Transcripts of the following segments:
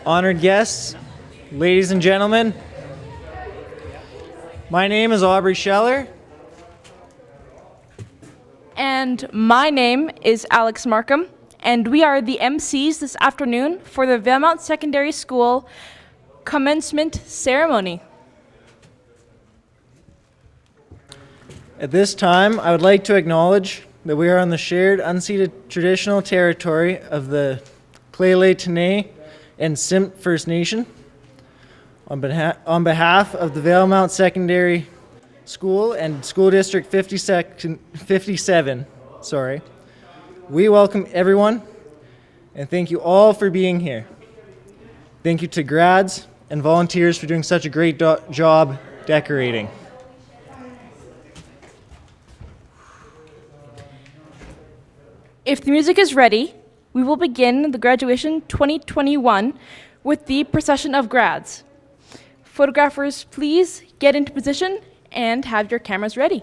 Honored guests, ladies and gentlemen, my name is Aubrey Scheller. And my name is Alex Markham, and we are the MCs this afternoon for the Valemount Secondary School commencement ceremony. At this time, I would like to acknowledge that we are on the shared unceded traditional territory of the Lheidli T'enneh and Simpcw First Nation. On behalf of the Valemount Secondary School and School District 57, we welcome everyone and thank you all for being here. Thank you to grads and volunteers for doing such a great job decorating. If the music is ready, we will begin the graduation 2021 with the procession of grads. Photographers, please get into position and have your cameras ready.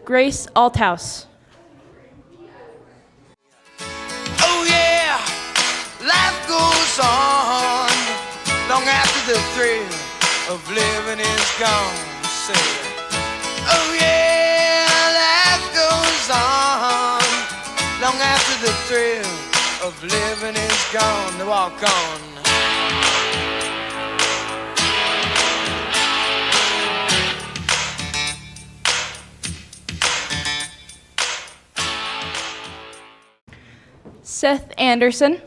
Grace Althouse. Oh yeah, life goes on long after the thrill of living is gone. Say, oh yeah, life goes on long after the thrill of living is gone. To walk on. Seth Anderson.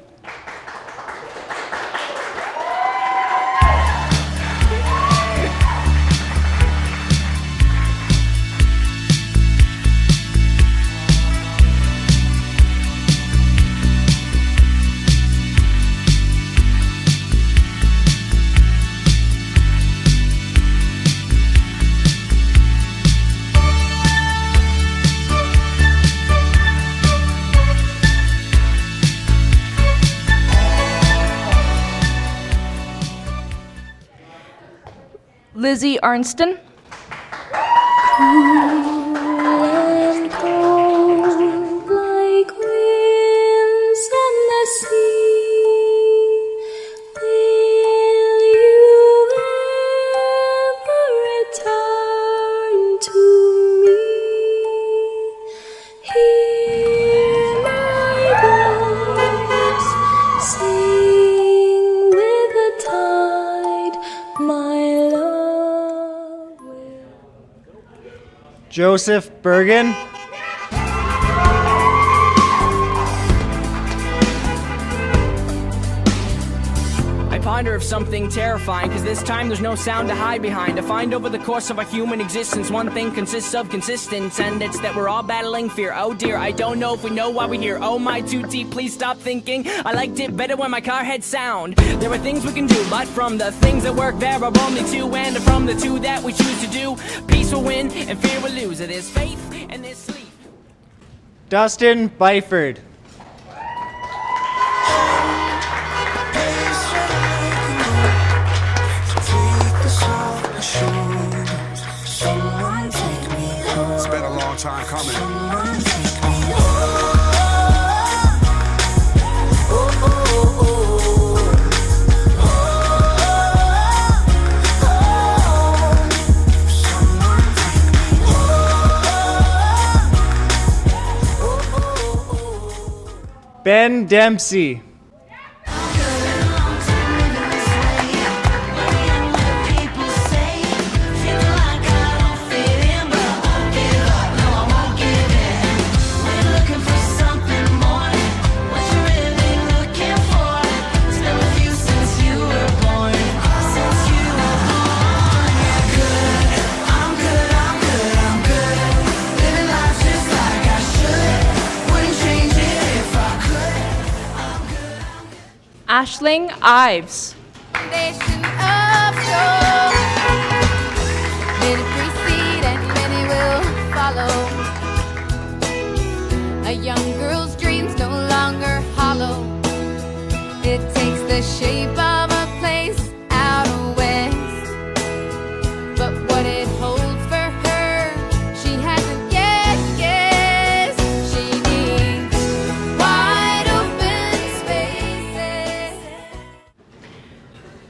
Lizzie Arnston. And cold like winds on the sea, will you ever return to me? Hear my voice sing with the tide, my love. Joseph Bergen. I ponder of something terrifying, cause this time there's no sound to hide behind. To find over the course of our human existence, one thing consists of consistence, and it's that we're all battling fear. Oh dear, I don't know if we know why we're here. Oh my, too deep, please stop thinking. I liked it better when my car had sound. There are things we can do, but from the things that work there are only two, and from the two that we choose to do, peace will win and fear will lose. There's faith and there's sleep. Dustin Byford. It's been a long time coming. Ben Dempsey. Ashling Ives. Foundation of soul. Many precede and many will follow. A young girl's dreams no longer hollow. It takes the shape of a place out west. But what it holds for her, she hasn't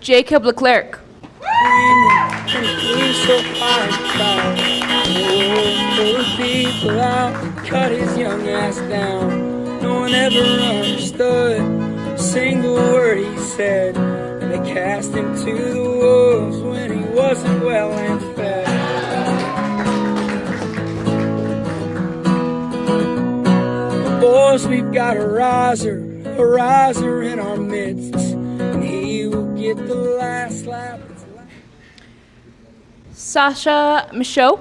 Jacob Leclerc. People out, cut his young ass down. No one ever understood a single word he said, and they cast him to the wolves when he wasn't well and fed. Boys, we've got a riser in our midst, and he will get the last laugh. Sasha Michaud.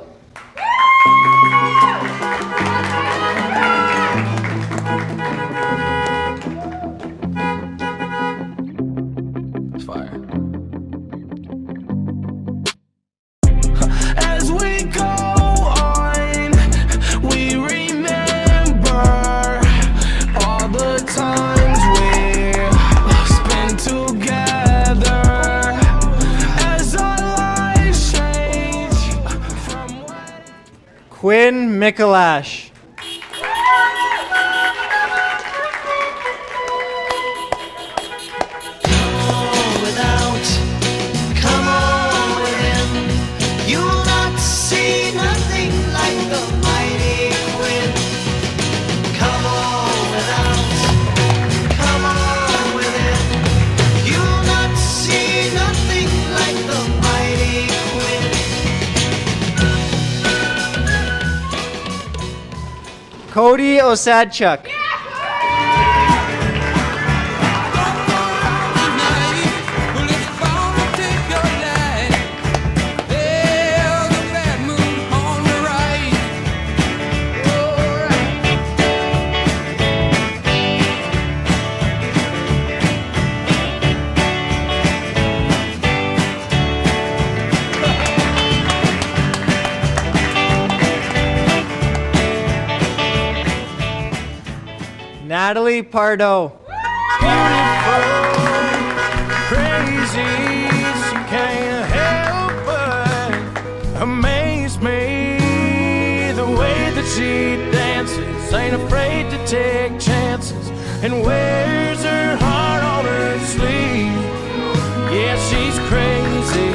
Fire. As we go on, we remember all the times we spent together. As our lives change from what Quinn Mikalash. without, come on within. You'll not see nothing like the mighty Quinn. Come on without, come on within. You'll not see nothing like the mighty Quinn. Cody Osadchuk. Natalie Pardo. Crazy, she can't help but amaze me. The way that she dances, ain't afraid to take chances, and wears her heart on her sleeve. Yeah, she's crazy,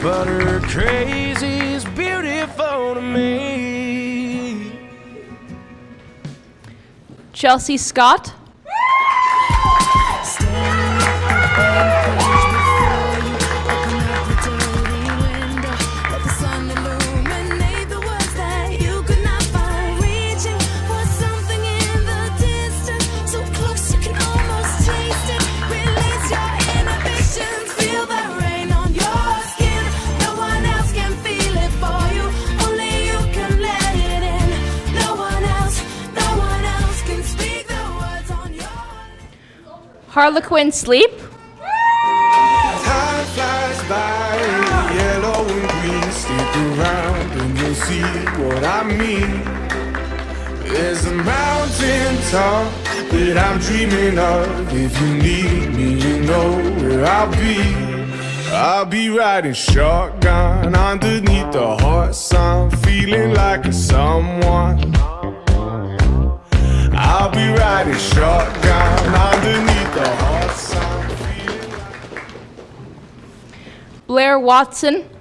but her crazy's beautiful to me. Chelsea Scott. Harlequin Sleep. Time flies by, yellow and green. Stick around and you'll see what I mean. There's a mountain top that I'm dreaming of. If you need me, you know where I'll be. I'll be riding shotgun underneath the hot sun, feeling like a someone. I'll be riding shotgun underneath the hot sun, feeling like... Blair Watson. We used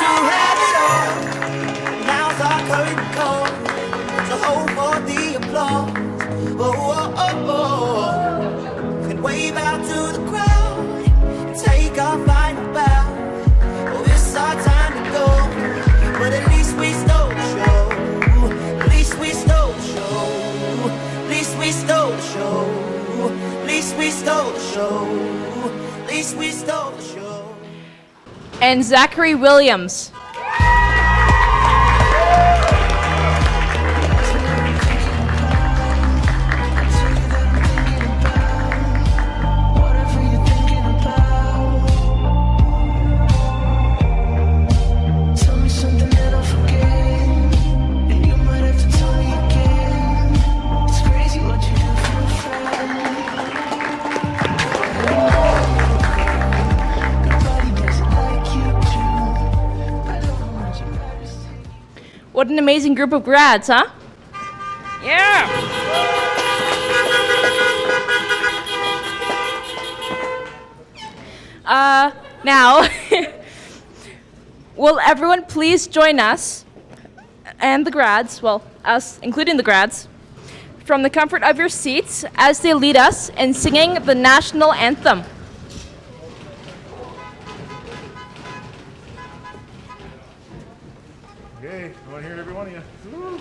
to have it all. Now's our current call. So hold for the applause. Oh, oh, oh, oh. And wave out to the crowd and take our final bow. Oh, it's our time to go. But at least we stole the show. At least we stole the show. At least we stole the show. At least we stole the show. At least we stole the show. And Zachary Williams. What an amazing group of grads, huh? Yeah! Now, will everyone please join us and the grads, well, us, including the grads, from the comfort of your seats as they lead us in singing the national anthem. Okay, I want to hear every one of you. Woo.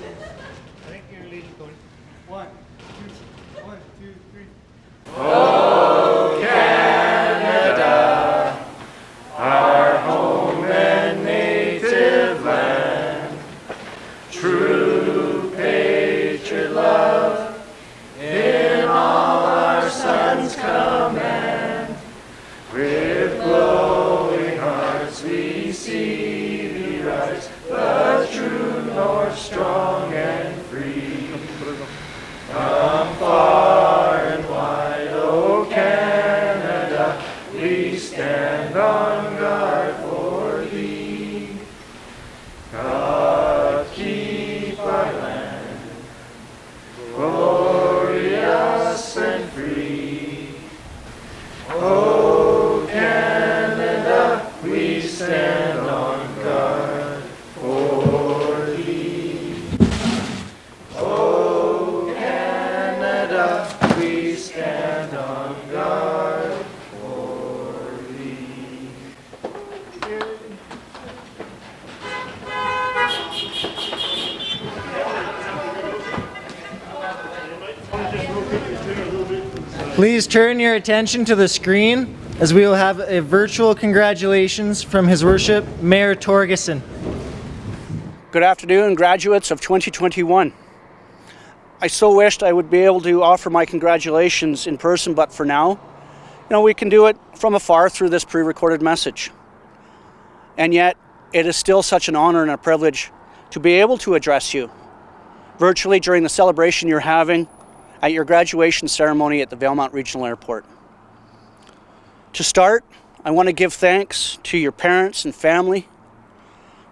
Thank you, lady. One, two, three. Oh, Canada, our home and native land, true patriot love in all our sons' command. With glowing hearts we see thee rise, the true north, strong and free. From far and wide, O Canada, we stand on guard for thee. God keep our land glorious and free. O Canada, we stand on guard for thee. O Canada, we stand on guard for thee. Please turn your attention to the screen as we will have a virtual congratulations from His Worship Mayor Torgerson. Good afternoon, graduates of 2021. I so wished I would be able to offer my congratulations in person, but for now, we can do it from afar through this pre-recorded message. And yet, it is still such an honor and a privilege to be able to address you virtually during the celebration you're having at your graduation ceremony at the Valemount Regional Airport. To start, I want to give thanks to your parents and family,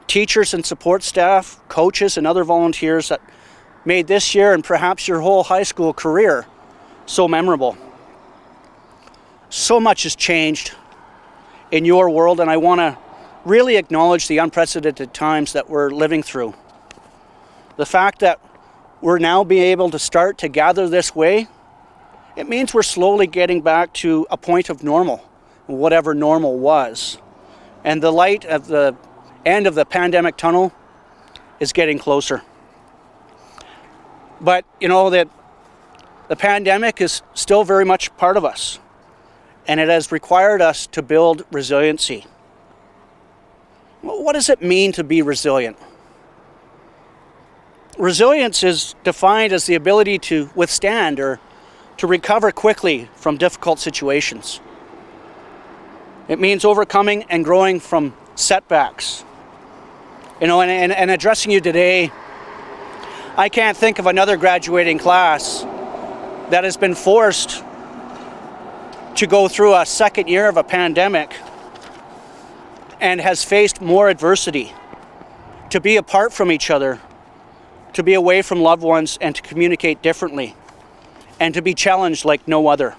teachers and support staff, coaches and other volunteers that made this year and perhaps your whole high school career so memorable. So much has changed in your world, and I want to really acknowledge the unprecedented times that we're living through. The fact that we're now being able to start to gather this way, it means we're slowly getting back to a point of normal, whatever normal was. And the light at the end of the pandemic tunnel is getting closer. But that the pandemic is still very much part of us, and it has required us to build resiliency. What does it mean to be resilient? Resilience is defined as the ability to withstand or to recover quickly from difficult situations. It means overcoming and growing from setbacks. And addressing you today, I can't think of another graduating class that has been forced to go through a second year of a pandemic and has faced more adversity, to be apart from each other, to be away from loved ones and to communicate differently, and to be challenged like no other.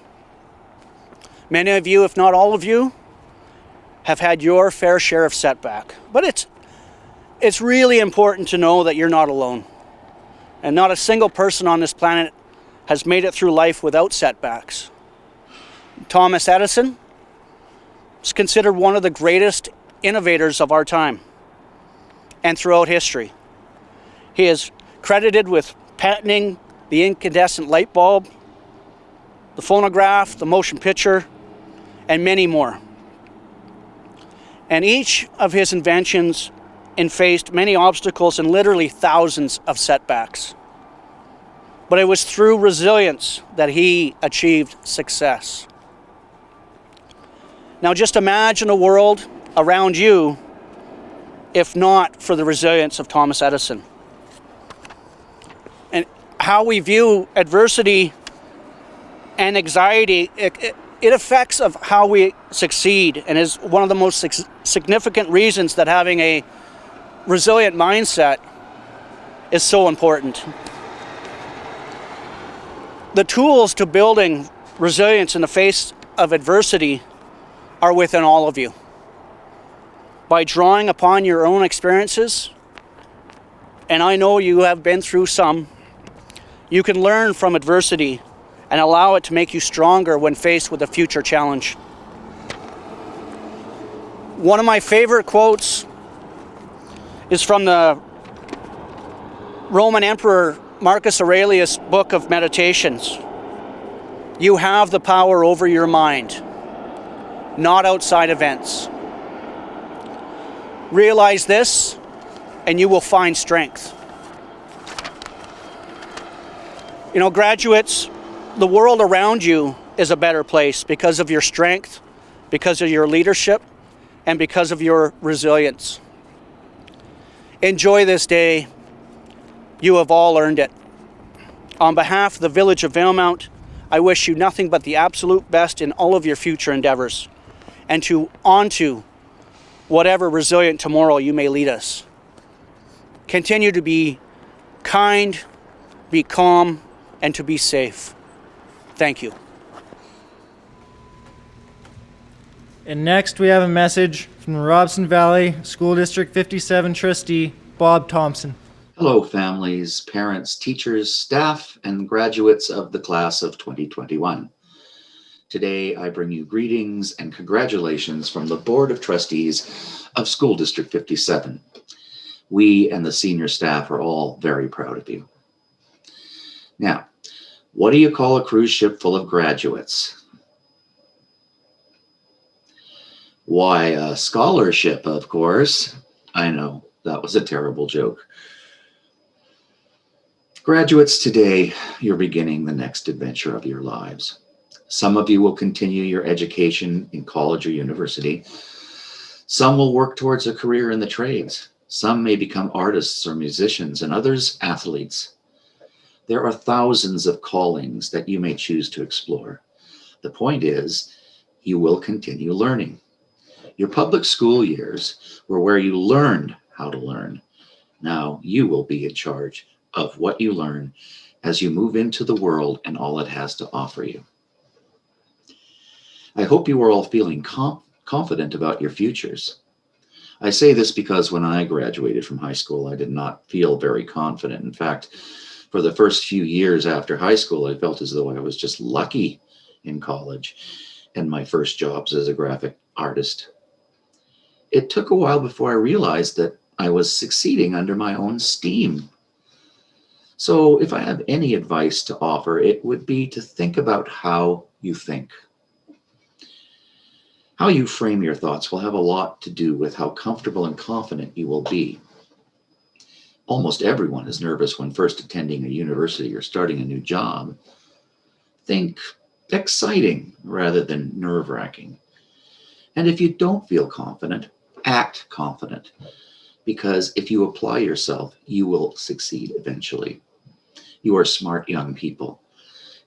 Many of you, if not all of you, have had your fair share of setback. But it's really important to know that you're not alone. And not a single person on this planet has made it through life without setbacks. Thomas Edison is considered one of the greatest innovators of our time and throughout history. He is credited with patenting the incandescent light bulb, the phonograph, the motion picture, and many more. And each of his inventions faced many obstacles and literally thousands of setbacks. But it was through resilience that he achieved success. Now just imagine a world around you if not for the resilience of Thomas Edison. And how we view adversity and anxiety, it affects of how we succeed, and is one of the most significant reasons that having a resilient mindset is so important. The tools to building resilience in the face of adversity are within all of you. By drawing upon your own experiences, and I know you have been through some, you can learn from adversity and allow it to make you stronger when faced with a future challenge. One of my favorite quotes is from the Roman Emperor Marcus Aurelius' book of Meditations. You have the power over your mind, not outside events. Realize this, and you will find strength. You know, graduates, the world around you is a better place because of your strength, because of your leadership, and because of your resilience. Enjoy this day. You have all earned it. On behalf of the village of Valemount, I wish you nothing but the absolute best in all of your future endeavors, and on to whatever resilient tomorrow you may lead us. Continue to be kind, be calm, and to be safe. Thank you. And next we have a message from the Robson Valley School District 57 trustee, Bob Thompson. Hello, families, parents, teachers, staff, and graduates of the class of 2021. Today, I bring you greetings and congratulations from the Board of Trustees of School District 57. We and the senior staff are all very proud of you. Now, what do you call a cruise ship full of graduates? Why, a scholarship, of course. I know, that was a terrible joke. Graduates, today, you're beginning the next adventure of your lives. Some of you will continue your education in college or university. Some will work towards a career in the trades. Some may become artists or musicians, and others athletes. There are thousands of callings that you may choose to explore. The point is, you will continue learning. Your public school years were where you learned how to learn. Now you will be in charge of what you learn as you move into the world and all it has to offer you. I hope you are all feeling confident about your futures. I say this because when I graduated from high school, I did not feel very confident. In fact, for the first few years after high school, I felt as though I was just lucky in college and my first jobs as a graphic artist. It took a while before I realized that I was succeeding under my own steam. So if I have any advice to offer, it would be to think about how you think. How you frame your thoughts will have a lot to do with how comfortable and confident you will be. Almost everyone is nervous when first attending a university or starting a new job. Think exciting rather than nerve-wracking. And if you don't feel confident, act confident. Because if you apply yourself, you will succeed eventually. You are smart young people,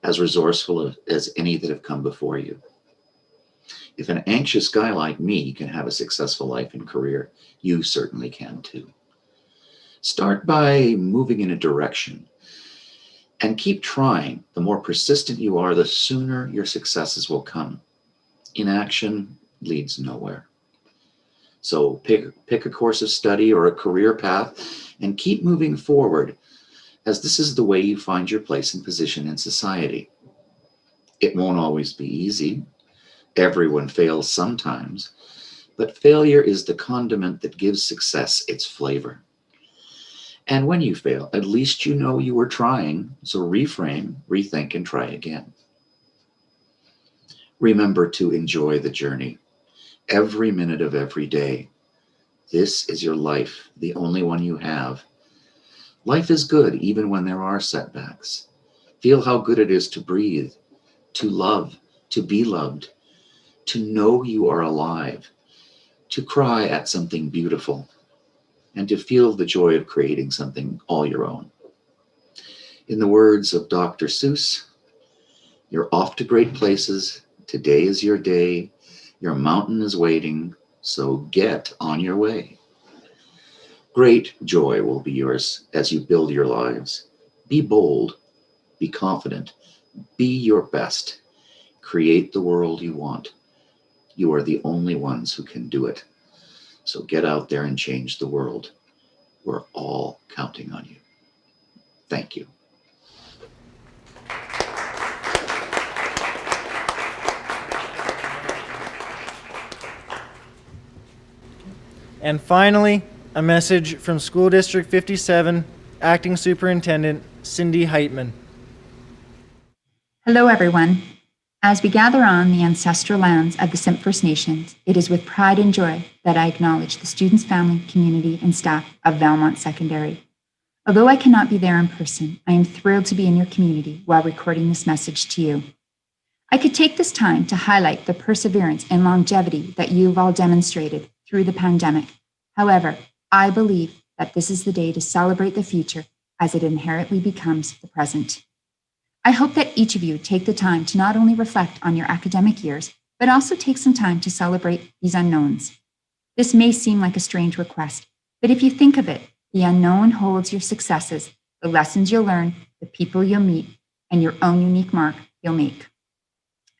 as resourceful as any that have come before you. If an anxious guy like me can have a successful life and career, you certainly can too. Start by moving in a direction and keep trying. The more persistent you are, the sooner your successes will come. Inaction leads nowhere. So pick a course of study or a career path and keep moving forward, as this is the way you find your place and position in society. It won't always be easy. Everyone fails sometimes, but failure is the condiment that gives success its flavor. And when you fail, at least you know you were trying, so reframe, rethink, and try again. Remember to enjoy the journey, every minute of every day. This is your life, the only one you have. Life is good even when there are setbacks. Feel how good it is to breathe, to love, to be loved, to know you are alive, to cry at something beautiful, and to feel the joy of creating something all your own. In the words of Dr. Seuss, you're off to great places. Today is your day. Your mountain is waiting, so get on your way. Great joy will be yours as you build your lives. Be bold, be confident, be your best. Create the world you want. You are the only ones who can do it. So get out there and change the world. We're all counting on you. Thank you. And finally, a message from School District 57, Acting Superintendent Cindy Heitman. Hello, everyone. As we gather on the ancestral lands of the Simpcw First Nations, it is with pride and joy that I acknowledge the students, family, community, and staff of Valemount Secondary. Although I cannot be there in person, I am thrilled to be in your community while recording this message to you. I could take this time to highlight the perseverance and longevity that you've all demonstrated through the pandemic. However, I believe that this is the day to celebrate the future as it inherently becomes the present. I hope that each of you take the time to not only reflect on your academic years, but also take some time to celebrate these unknowns. This may seem like a strange request, but if you think of it, the unknown holds your successes, the lessons you'll learn, the people you'll meet, and your own unique mark you'll make.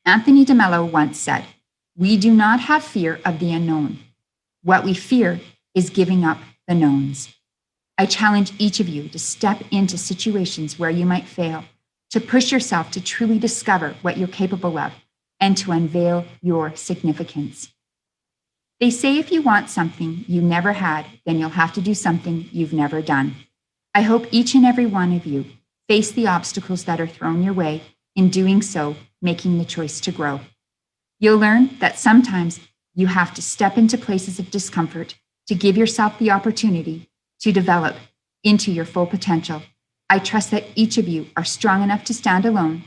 Anthony DeMello once said, "We do not have fear of the unknown. What we fear is giving up the knowns." I challenge each of you to step into situations where you might fail, to push yourself to truly discover what you're capable of, and to unveil your significance. They say if you want something you never had, then you'll have to do something you've never done. I hope each and every one of you face the obstacles that are thrown your way, in doing so, making the choice to grow. You'll learn that sometimes you have to step into places of discomfort to give yourself the opportunity to develop into your full potential. I trust that each of you are strong enough to stand alone,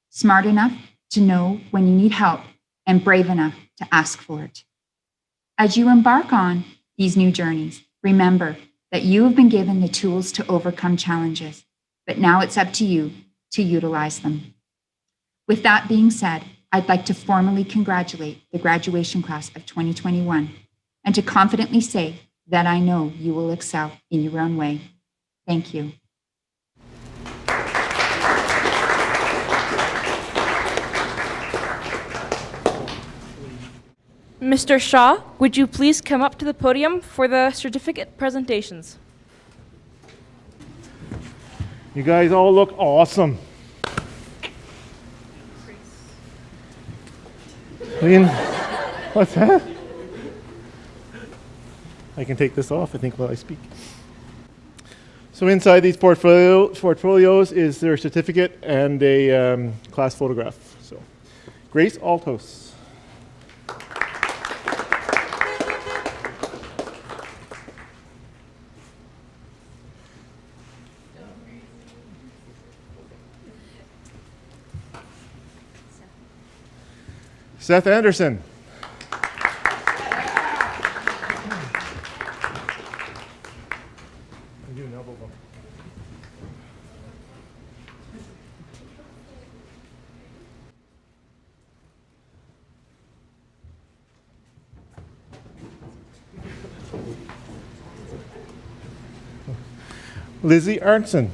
smart enough to know when you need help, and brave enough to ask for it. As you embark on these new journeys, remember that you have been given the tools to overcome challenges, but now it's up to you to utilize them. With that being said, I'd like to formally congratulate the graduation class of 2021 and to confidently say that I know you will excel in your own way. Thank you. Mr. Shaw, would you please come up to the podium for the certificate presentations? You guys all look awesome. What's that? I can take this off, I think, while I speak. So inside these portfolios is their certificate and a class photograph. So, Grace Altos. Seth Anderson. Lizzie Arnson.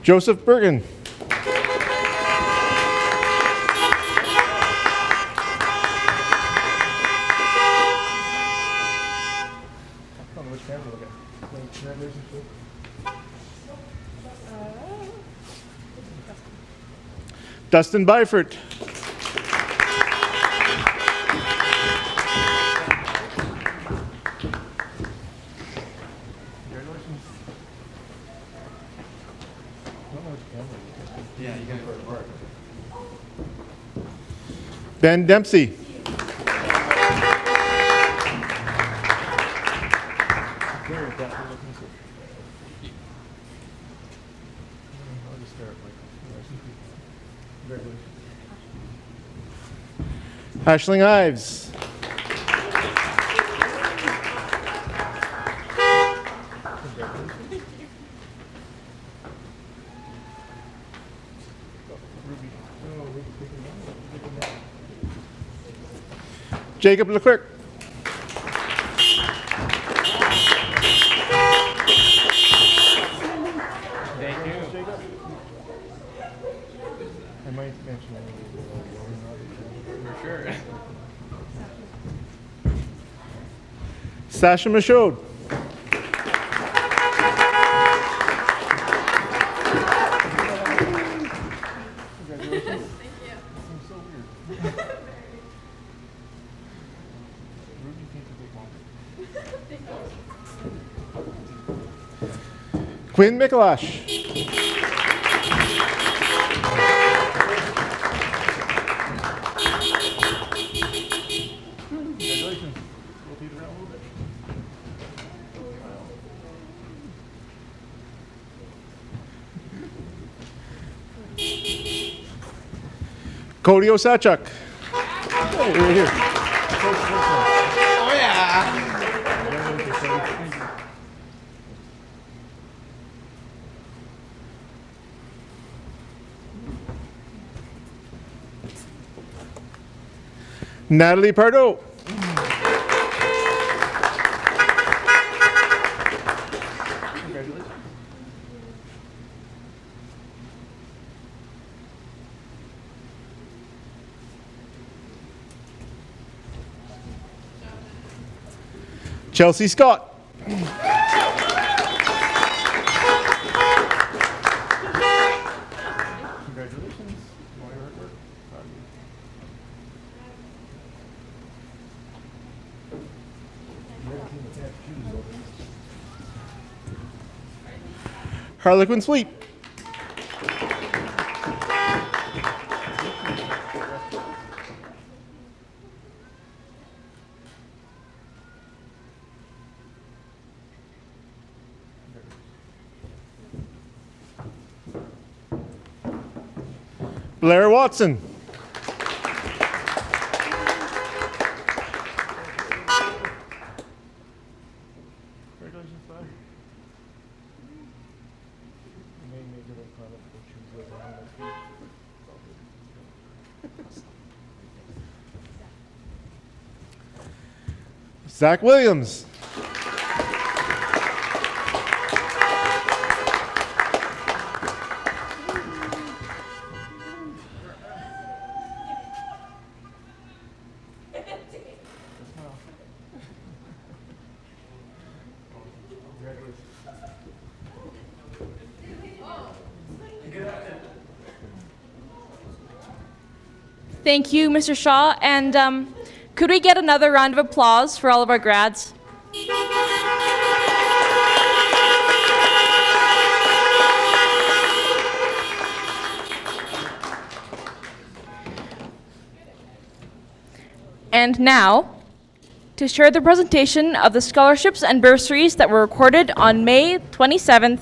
Joseph Bergen. Dustin Byford. Ben Dempsey. Ashling Ives. Jacob Leclerc. Thank you. I might mention For sure. Sasha Michaud. Congratulations. Thank you. Seems so weird. Ruby seems to take longer. Quinn Mikalash. Congratulations. Rotate around a little bit. Cody Osachuk. Hey, right here. Oh yeah. Natalie Pardo. Congratulations. Chelsea Scott. Congratulations. All your hard work. Proud of you. Harlequin Sweep. Blair Watson. Congratulations, Blair. You may make it a comment for choose later on next week. Zach Williams. Thank you, Mr. Shaw. And could we get another round of applause for all of our grads? And now, to share the presentation of the scholarships and bursaries that were recorded on May 27th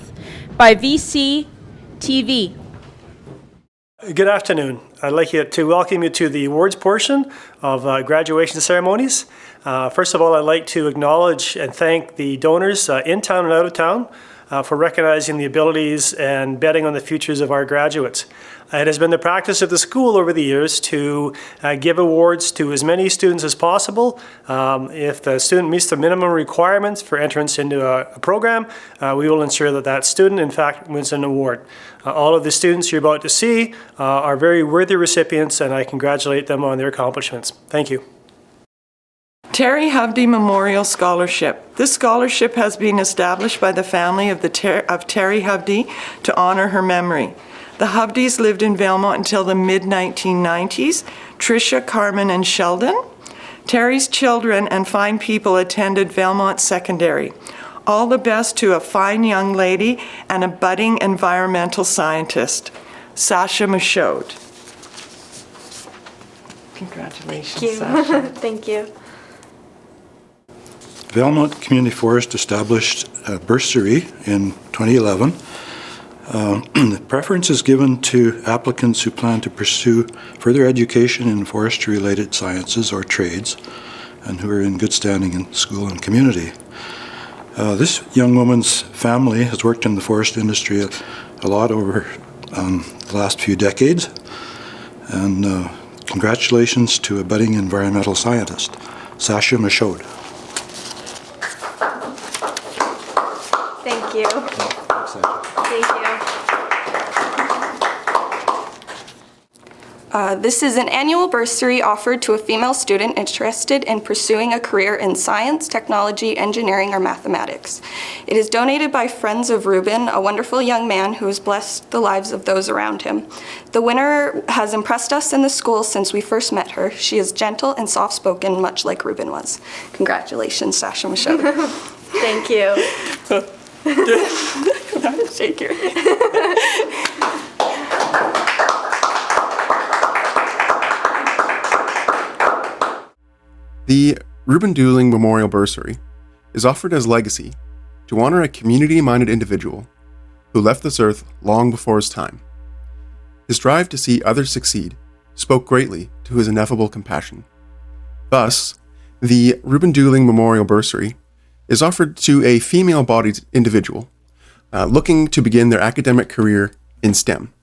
by VCTV. Good afternoon. I'd like to welcome you to the awards portion of graduation ceremonies. First of all, I'd like to acknowledge and thank the donors in town and out of town for recognizing the abilities and betting on the futures of our graduates. It has been the practice of the school over the years to give awards to as many students as possible. If the student meets the minimum requirements for entrance into a program, we will ensure that that student, in fact, wins an award. All of the students you're about to see are very worthy recipients, and I congratulate them on their accomplishments. Thank you. Terry Hovde Memorial Scholarship. This scholarship has been established by the family of Terry Hovde to honor her memory. The Hovdes lived in Valemount until the mid-1990s. Tricia, Carmen, and Sheldon. Terry's children and fine people attended Valemount Secondary. All the best to a fine young lady and a budding environmental scientist. Sasha Michaud. Congratulations, Sasha. Thank you. Valemount Community Forest established a bursary in 2011. The preference is given to applicants who plan to pursue further education in forestry-related sciences or trades and who are in good standing in school and community. This young woman's family has worked in the forest industry a lot over the last few decades. And congratulations to a budding environmental scientist, Sasha Michaud. Thank you. Thank you. This is an annual bursary offered to a female student interested in pursuing a career in science, technology, engineering, or mathematics. It is donated by Friends of Ruben, a wonderful young man who has blessed the lives of those around him. The winner has impressed us in the school since we first met her. She is gentle and soft-spoken, much like Ruben was. Congratulations, Sasha Michaud. Thank you. Shake your The Reuben Dooling Memorial Bursary is offered as legacy to honor a community-minded individual who left this earth long before his time. His drive to see others succeed spoke greatly to his ineffable compassion. Thus, the Reuben Dooling Memorial Bursary is offered to a female-bodied individual looking to begin their academic career in STEM,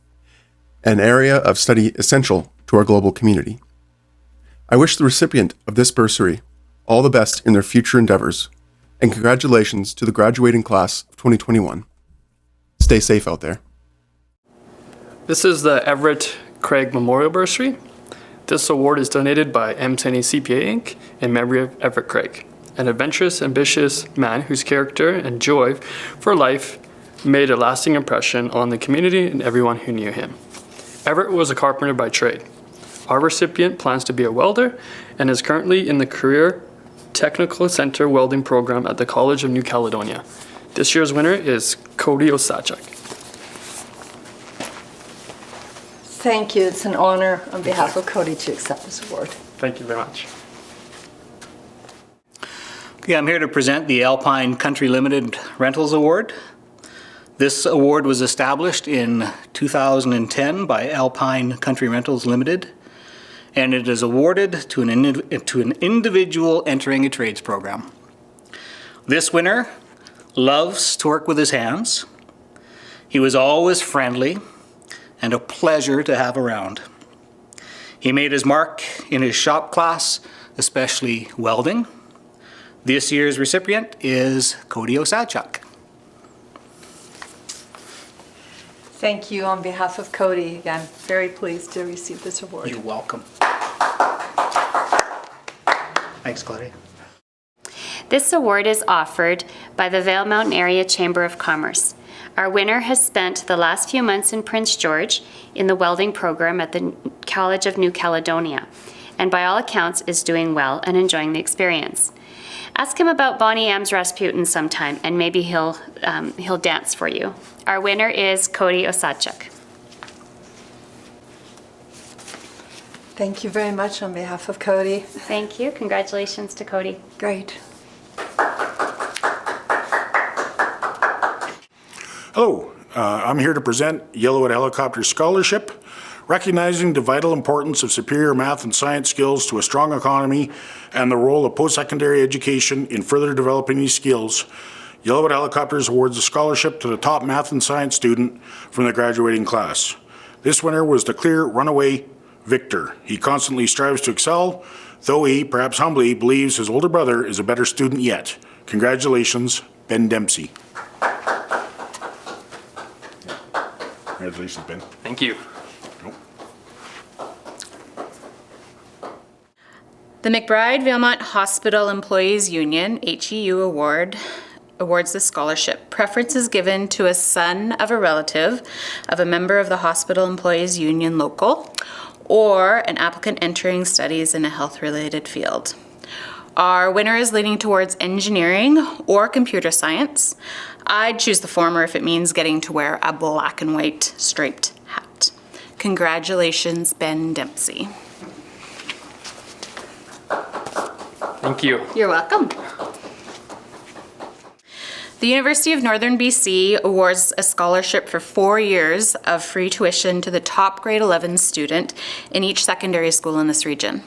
an area of study essential to our global community. I wish the recipient of this bursary all the best in their future endeavors, and congratulations to the graduating class of 2021. Stay safe out there. This is the Everett Craig Memorial Bursary. This award is donated by M10 CPA Inc. in memory of Everett Craig, an adventurous, ambitious man whose character and joy for life made a lasting impression on the community and everyone who knew him. Everett was a carpenter by trade. Our recipient plans to be a welder and is currently in the Career Technical Center welding program at the College of New Caledonia. This year's winner is Cody Osachuk. Thank you. It's an honor on behalf of Cody to accept this award. Thank you very much. Okay, I'm here to present the Alpine Country Limited Rentals Award. This award was established in 2010 by Alpine Country Rentals Limited, and it is awarded to an individual entering a trades program. This winner loves to work with his hands. He was always friendly and a pleasure to have around. He made his mark in his shop class, especially welding. This year's recipient is Cody Osachuk. Thank you on behalf of Cody. Again, very pleased to receive this award. You're welcome. Thanks, Claudia. This award is offered by the Valemount Area Chamber of Commerce. Our winner has spent the last few months in Prince George in the welding program at the College of New Caledonia, and by all accounts is doing well and enjoying the experience. Ask him about Bonnie M's Rasputin sometime, and maybe he'll dance for you. Our winner is Cody Osachuk. Thank you very much on behalf of Cody. Thank you. Congratulations to Cody. Great. Hello, I'm here to present Yellowwood Helicopter Scholarship, recognizing the vital importance of superior math and science skills to a strong economy and the role of post-secondary education in further developing these skills. Yellowwood Helicopters awards a scholarship to the top math and science student from the graduating class. This winner was the clear runaway victor. He constantly strives to excel, though he, perhaps humbly, believes his older brother is a better student yet. Congratulations, Ben Dempsey. Congratulations, Ben. Thank you. The McBride Valemount Hospital Employees Union, HEU awards the scholarship. Preference is given to a son of a relative of a member of the Hospital Employees Union local, or an applicant entering studies in a health-related field. Our winner is leaning towards engineering or computer science. I'd choose the former if it means getting to wear a black and white striped hat. Congratulations, Ben Dempsey. Thank you. You're welcome. The University of Northern BC awards a scholarship for 4 years of free tuition to the top grade 11 student in each secondary school in this region.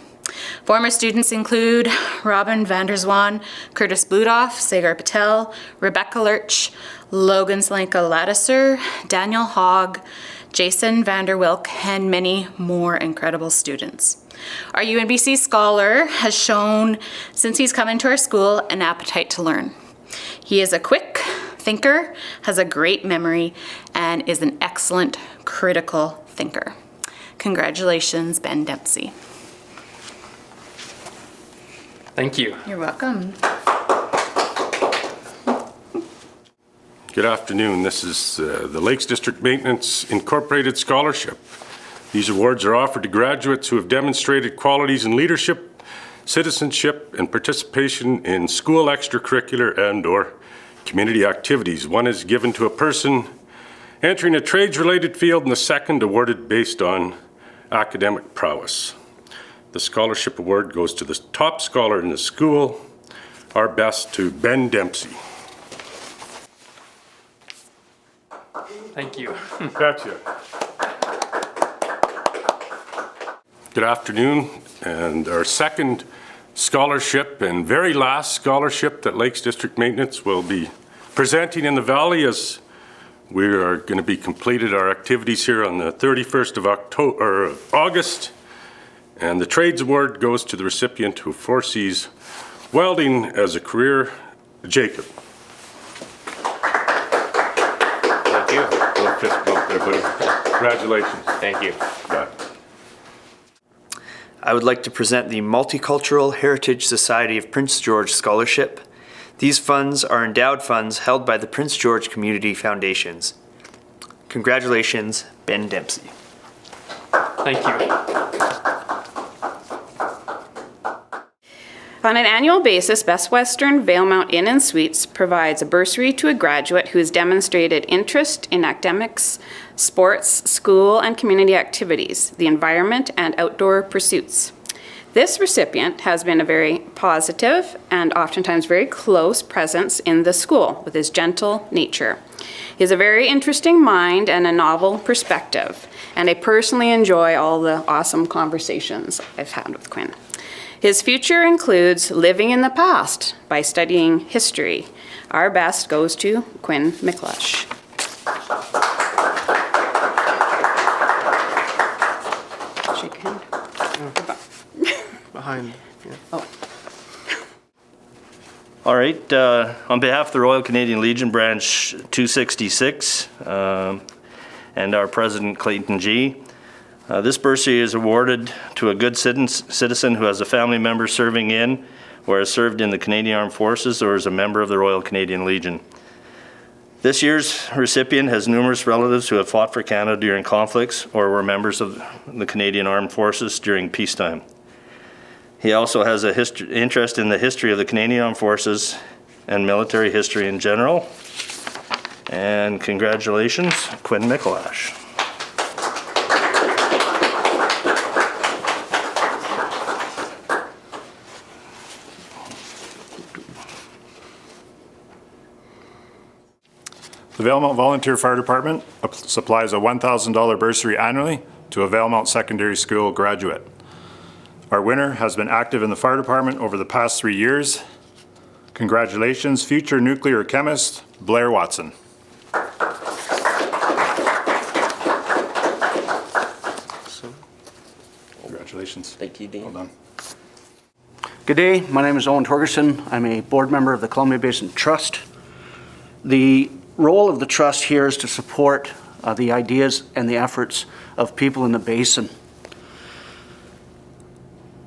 Former students include Robin Vanderswan, Curtis Bludoff, Sagar Patel, Rebecca Lurch, Logan Slanka Ladisser, Daniel Hogg, Jason Vanderwilk, and many more incredible students. Our UNBC scholar has shown, since he's come into our school, an appetite to learn. He is a quick thinker, has a great memory, and is an excellent critical thinker. Congratulations, Ben Dempsey. Thank you. You're welcome. Good afternoon. This is the Lakes District Maintenance Incorporated Scholarship. These awards are offered to graduates who have demonstrated qualities in leadership, citizenship, and participation in school extracurricular and/or community activities. One is given to a person entering a trades-related field, and the second awarded based on academic prowess. The scholarship award goes to the top scholar in the school. Our best to Ben Dempsey. Thank you. Gotcha. Good afternoon, and our second scholarship and very last scholarship that Lakes District Maintenance will be presenting in the Valley, as we are going to be completed our activities here on the 31st of August. And the Trades Award goes to the recipient who foresees welding as a career, Jacob. Thank you. Little fist bump there, buddy. Congratulations. Thank you. Yeah. I would like to present the Multicultural Heritage Society of Prince George Scholarship. These funds are endowed funds held by the Prince George Community Foundations. Congratulations, Ben Dempsey. Thank you. On an annual basis, Best Western Valemount Inn and Suites provides a bursary to a graduate who has demonstrated interest in academics, sports, school and community activities, the environment, and outdoor pursuits. This recipient has been a very positive and oftentimes very close presence in the school with his gentle nature. He has a very interesting mind and a novel perspective, and I personally enjoy all the awesome conversations I've had with Quinn. His future includes living in the past by studying history. Our best goes to Quinn McLush. Shake hand. Behind. Yeah. Oh. All right. On behalf of the Royal Canadian Legion Branch 266 and our President Clayton G., this bursary is awarded to a good citizen who has a family member serving in or has served in the Canadian Armed Forces or is a member of the Royal Canadian Legion. This year's recipient has numerous relatives who have fought for Canada during conflicts or were members of the Canadian Armed Forces during peacetime. He also has an interest in the history of the Canadian Armed Forces and military history in general. And congratulations, Quinn Micklash. The Valemount Volunteer Fire Department supplies a $1,000 bursary annually to a Valemount Secondary School graduate. Our winner has been active in the fire department over the past 3 years. Congratulations, future nuclear chemist, Blair Watson. Congratulations. Thank you, Dean. Well done. Good day, my name is Owen Torgerson. I'm a board member of the Columbia Basin Trust. The role of the trust here is to support the ideas and the efforts of people in the basin.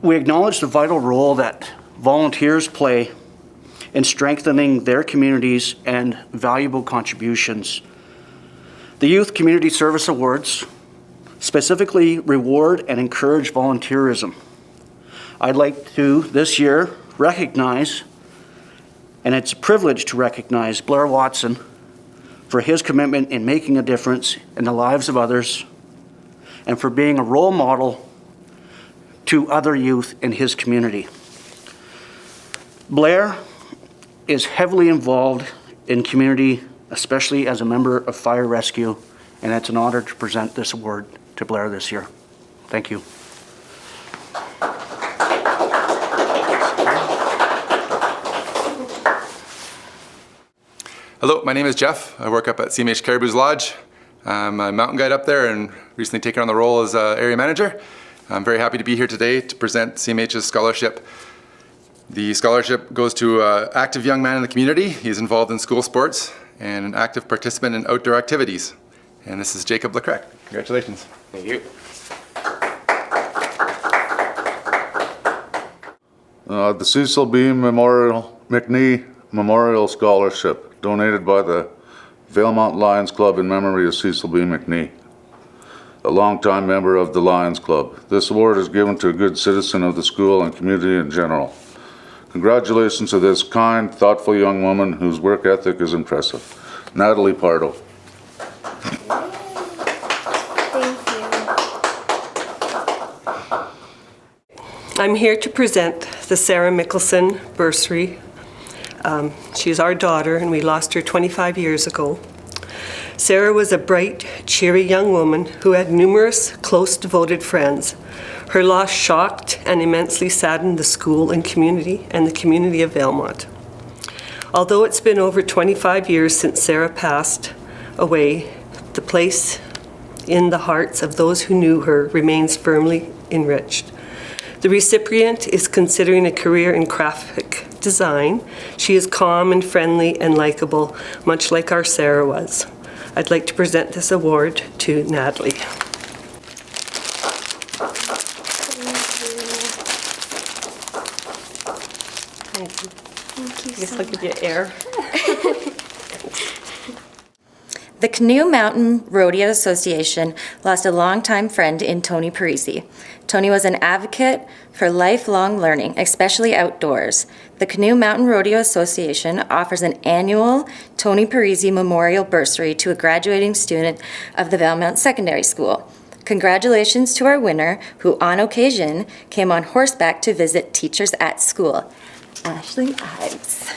We acknowledge the vital role that volunteers play in strengthening their communities and valuable contributions. The Youth Community Service Awards specifically reward and encourage volunteerism. I'd like to, this year, recognize, and it's a privilege to recognize, Blair Watson for his commitment in making a difference in the lives of others and for being a role model to other youth in his community. Blair is heavily involved in community, especially as a member of Fire Rescue, and it's an honor to present this award to Blair this year. Thank you. Hello, my name is Jeff. I work up at CMH Caribou's Lodge. I'm a mountain guide up there and recently taken on the role as area manager. I'm very happy to be here today to present CMH's scholarship. The scholarship goes to an active young man in the community. He's involved in school sports and an active participant in outdoor activities. And this is Jacob Lecrec. Congratulations. Thank you. The Cecil B. McNee Memorial Scholarship, donated by the Valemount Lions Club in memory of Cecil B. McNee, a longtime member of the Lions Club. This award is given to a good citizen of the school and community in general. Congratulations to this kind, thoughtful young woman whose work ethic is impressive. Natalie Pardo. I'm here to present the Sarah Mickelson bursary. She's our daughter, and we lost her 25 years ago. Sarah was a bright, cheery young woman who had numerous close, devoted friends. Her loss shocked and immensely saddened the school and the community of Valemount. Although it's been over 25 years since Sarah passed away, the place in the hearts of those who knew her remains firmly enriched. The recipient is considering a career in graphic design. She is calm and friendly and likable, much like our Sarah was. I'd like to present this award to Natalie. Thank you. Thank you. I guess I'll give you air. The Canoe Mountain Rodeo Association lost a longtime friend in Tony Parisi. Tony was an advocate for lifelong learning, especially outdoors. The Canoe Mountain Rodeo Association offers an annual Tony Parisi Memorial Bursary to a graduating student of the Valemount Secondary School. Congratulations to our winner, who on occasion came on horseback to visit teachers at school, Ashley Ives.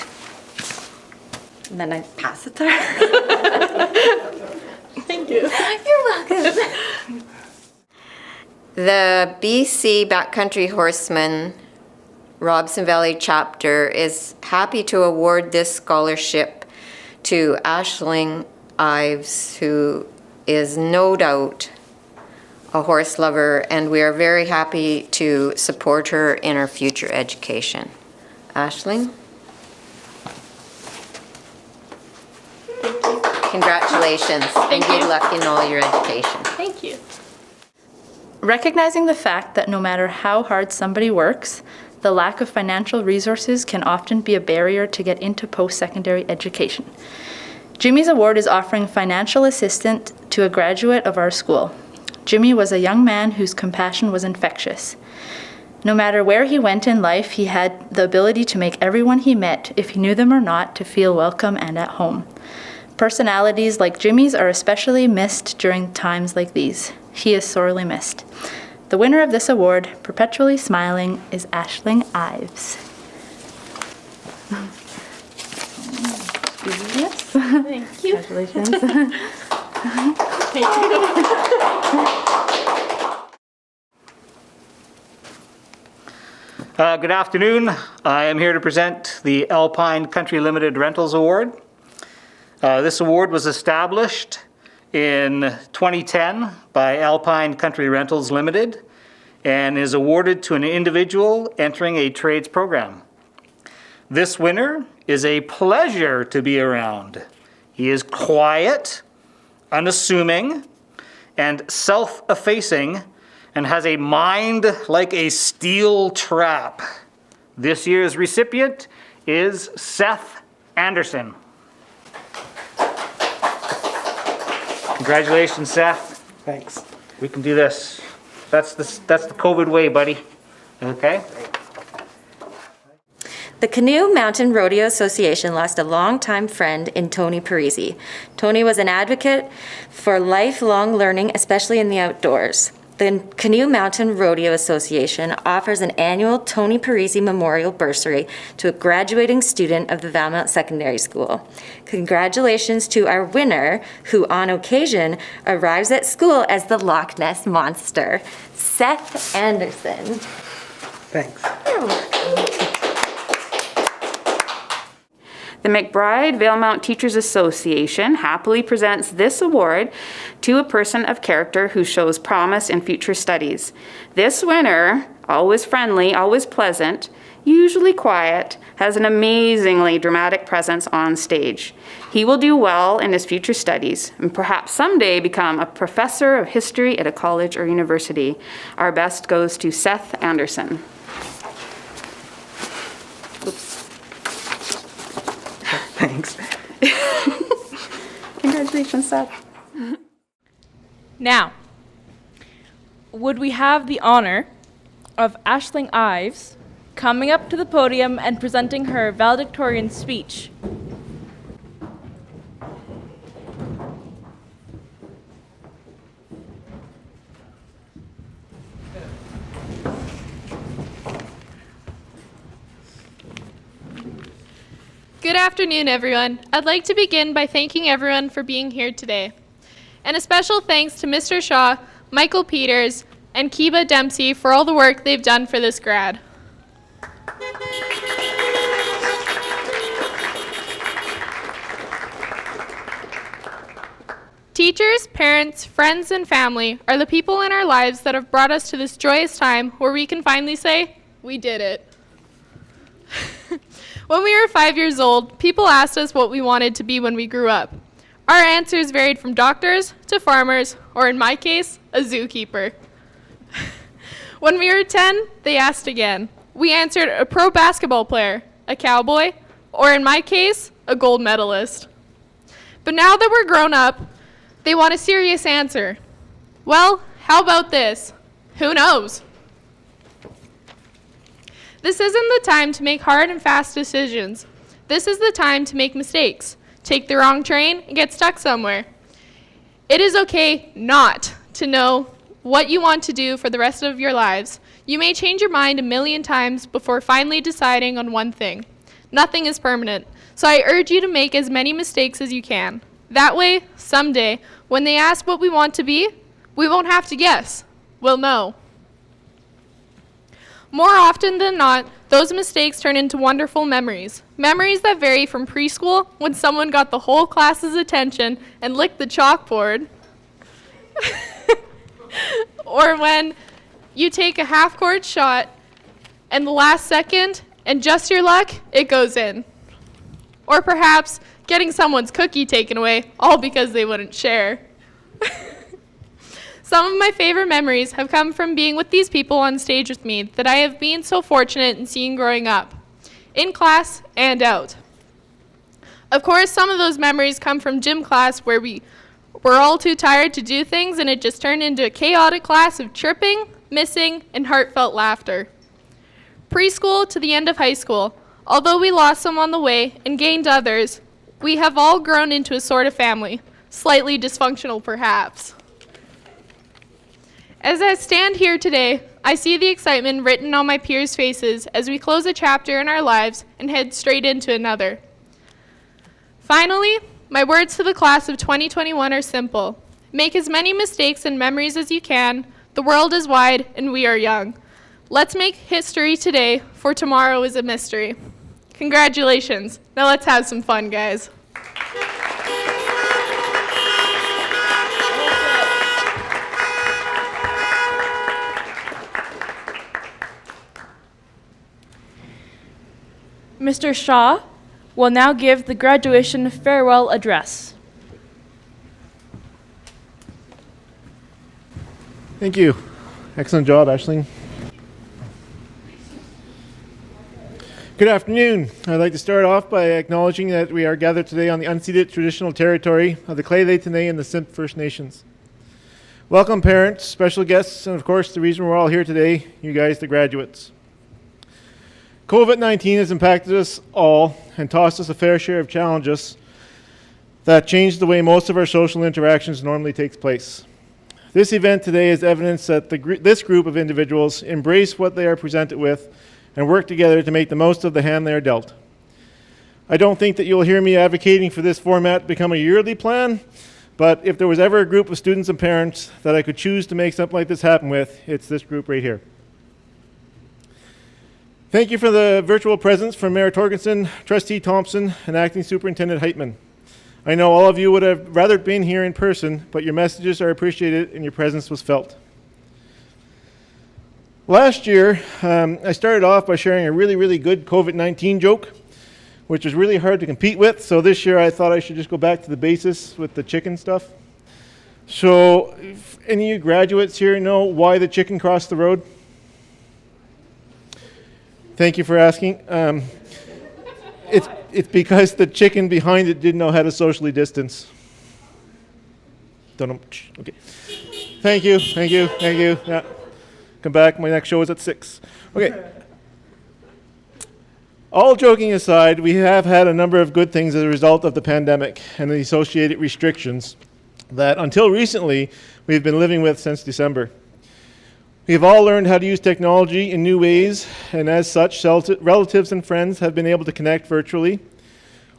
And then I pass it to her. Thank you. You're welcome. The BC Backcountry Horsemen Robson Valley chapter is happy to award this scholarship to Aisling Ives, who is no doubt a horse lover, and we are very happy to support her in her future education. Aisling? Congratulations and good luck in all your education. Thank you. Recognizing the fact that no matter how hard somebody works, the lack of financial resources can often be a barrier to get into post-secondary education. Jimmy's award is offering financial assistance to a graduate of our school. Jimmy was a young man whose compassion was infectious. No matter where he went in life, he had the ability to make everyone he met, if he knew them or not, to feel welcome and at home. Personalities like Jimmy's are especially missed during times like these. He is sorely missed. The winner of this award, perpetually smiling, is Aisling Ives. Yes. Thank you. Congratulations. Thank you. Good afternoon. I am here to present the Alpine Country Limited Rentals Award. This award was established in 2010 by Alpine Country Rentals Limited and is awarded to an individual entering a trades program. This winner is a pleasure to be around. He is quiet, unassuming, and self-effacing, and has a mind like a steel trap. This year's recipient is Seth Anderson. Congratulations, Seth. Thanks. We can do this. That's the COVID way, buddy. Okay? The Canoe Mountain Rodeo Association lost a longtime friend in Tony Parisi. Tony was an advocate for lifelong learning, especially in the outdoors. The Canoe Mountain Rodeo Association offers an annual Tony Parisi Memorial Bursary to a graduating student of the Valemount Secondary School. Congratulations to our winner, who on occasion arrives at school as the Loch Ness Monster, Seth Anderson. Thanks. You're welcome. The McBride Valemount Teachers Association happily presents this award to a person of character who shows promise in future studies. This winner, always friendly, always pleasant, usually quiet, has an amazingly dramatic presence on stage. He will do well in his future studies and perhaps someday become a professor of history at a college or university. Our best goes to Seth Anderson. Oops. Thanks. Congratulations, Seth. Now, would we have the honor of Aisling Ives coming up to the podium and presenting her valedictorian speech? Good afternoon, everyone. I'd like to begin by thanking everyone for being here today. And a special thanks to Mr. Shaw, Michael Peters, and Kiba Dempsey for all the work they've done for this grad. Teachers, parents, friends, and family are the people in our lives that have brought us to this joyous time where we can finally say, we did it. When we were 5 years old, people asked us what we wanted to be when we grew up. Our answers varied from doctors to farmers, or in my case, a zookeeper. When we were 10, they asked again. We answered a pro basketball player, a cowboy, or in my case, a gold medalist. But now that we're grown up, they want a serious answer. Well, how about this? Who knows? This isn't the time to make hard and fast decisions. This is the time to make mistakes, take the wrong train, and get stuck somewhere. It is okay not to know what you want to do for the rest of your lives. You may change your mind a million times before finally deciding on one thing. Nothing is permanent, so I urge you to make as many mistakes as you can. That way, someday, when they ask what we want to be, we won't have to guess. We'll know. More often than not, those mistakes turn into wonderful memories. Memories that vary from preschool, when someone got the whole class's attention and licked the chalkboard, or when you take a half-court shot and the last second, and just your luck, it goes in. Or perhaps getting someone's cookie taken away, all because they wouldn't share. Some of my favorite memories have come from being with these people on stage with me that I have been so fortunate in seeing growing up, in class and out. Of course, some of those memories come from gym class where we were all too tired to do things and it just turned into a chaotic class of tripping, missing, and heartfelt laughter. Preschool to the end of high school, although we lost some on the way and gained others, we have all grown into a sort of family, slightly dysfunctional perhaps. As I stand here today, I see the excitement written on my peers' faces as we close a chapter in our lives and head straight into another. Finally, my words to the class of 2021 are simple. Make as many mistakes and memories as you can. The world is wide and we are young. Let's make history today, for tomorrow is a mystery. Congratulations. Now let's have some fun, guys. Mr. Shaw will now give the graduation farewell address. Thank you. Excellent job, Aisling. Good afternoon. I'd like to start off by acknowledging that we are gathered today on the unceded traditional territory of the Clay-Laitinay and the Simpcw First Nations. Welcome, parents, special guests, and of course, the reason we're all here today, you guys, the graduates. COVID-19 has impacted us all and tossed us a fair share of challenges that changed the way most of our social interactions normally takes place. This event today is evidence that this group of individuals embrace what they are presented with and work together to make the most of the hand they are dealt. I don't think that you'll hear me advocating for this format to become a yearly plan, but if there was ever a group of students and parents that I could choose to make something like this happen with, it's this group right here. Thank you for the virtual presence from Mayor Torgensen, Trustee Thompson, and Acting Superintendent Heitman. I know all of you would have rather been here in person, but your messages are appreciated and your presence was felt. Last year, I started off by sharing a really good COVID-19 joke, which was really hard to compete with. So this year I thought I should just go back to the basis with the chicken stuff. So if any of you graduates here know why the chicken crossed the road? Thank you for asking. It's because the chicken behind it didn't know how to socially distance. Don't know. Okay. Thank you. Yeah. Come back. My next show is at 6. Okay. All joking aside, we have had a number of good things as a result of the pandemic and the associated restrictions that until recently we've been living with since December. We've all learned how to use technology in new ways, and as such, relatives and friends have been able to connect virtually.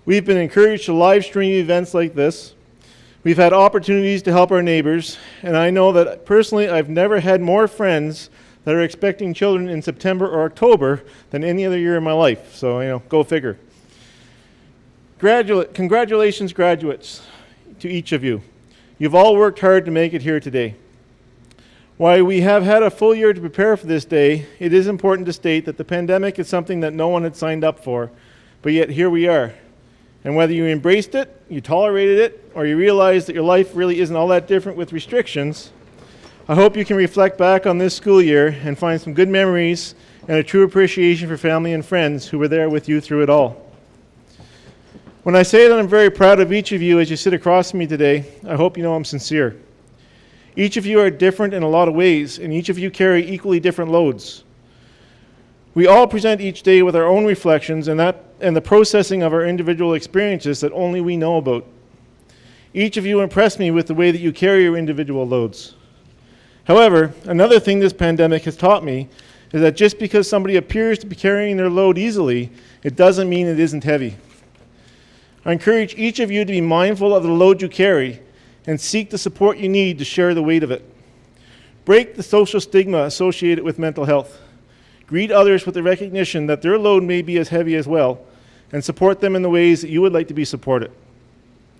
We've been encouraged to live stream events like this. We've had opportunities to help our neighbors, and I know that personally I've never had more friends that are expecting children in September or October than any other year in my life. So, go figure. Congratulations, graduates, to each of you. You've all worked hard to make it here today. While we have had a full year to prepare for this day, it is important to state that the pandemic is something that no one had signed up for, but yet here we are. And whether you embraced it, you tolerated it, or you realized that your life really isn't all that different with restrictions, I hope you can reflect back on this school year and find some good memories and a true appreciation for family and friends who were there with you through it all. When I say that I'm very proud of each of you as you sit across from me today, I hope you know I'm sincere. Each of you are different in a lot of ways, and each of you carry equally different loads. We all present each day with our own reflections and the processing of our individual experiences that only we know about. Each of you impress me with the way that you carry your individual loads. However, another thing this pandemic has taught me is that just because somebody appears to be carrying their load easily, it doesn't mean it isn't heavy. I encourage each of you to be mindful of the load you carry and seek the support you need to share the weight of it. Break the social stigma associated with mental health. Greet others with the recognition that their load may be as heavy as well, and support them in the ways that you would like to be supported.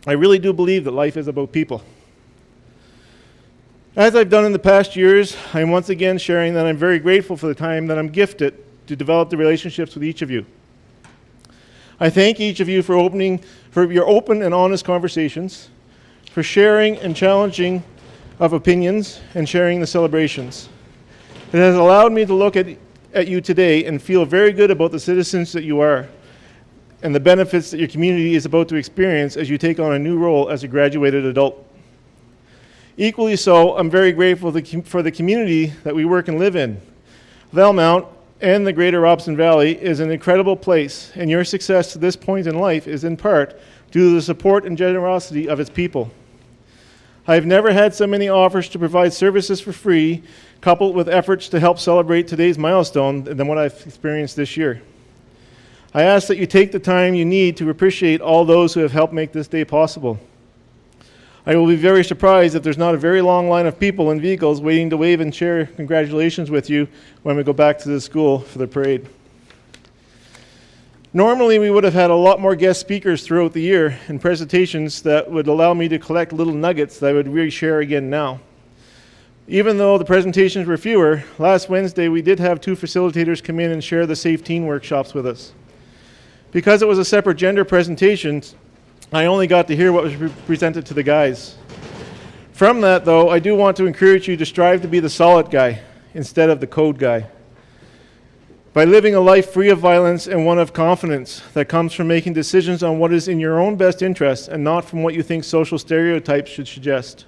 I really do believe that life is about people. As I've done in the past years, I'm once again sharing that I'm very grateful for the time that I'm gifted to develop the relationships with each of you. I thank each of you for your open and honest conversations, for sharing and challenging of opinions, and sharing the celebrations. It has allowed me to look at you today and feel very good about the citizens that you are and the benefits that your community is about to experience as you take on a new role as a graduated adult. Equally so, I'm very grateful for the community that we work and live in. Valemount and the Greater Robson Valley is an incredible place, and your success to this point in life is in part due to the support and generosity of its people. I've never had so many offers to provide services for free, coupled with efforts to help celebrate today's milestone, than what I've experienced this year. I ask that you take the time you need to appreciate all those who have helped make this day possible. I will be very surprised if there's not a very long line of people in vehicles waiting to wave and share congratulations with you when we go back to the school for the parade. Normally, we would have had a lot more guest speakers throughout the year and presentations that would allow me to collect little nuggets that I would re-share again now. Even though the presentations were fewer, last Wednesday we did have 2 facilitators come in and share the Safe Teen workshops with us. Because it was a separate gender presentation, I only got to hear what was presented to the guys. From that, though, I do want to encourage you to strive to be the solid guy instead of the code guy. By living a life free of violence and one of confidence that comes from making decisions on what is in your own best interest and not from what you think social stereotypes should suggest.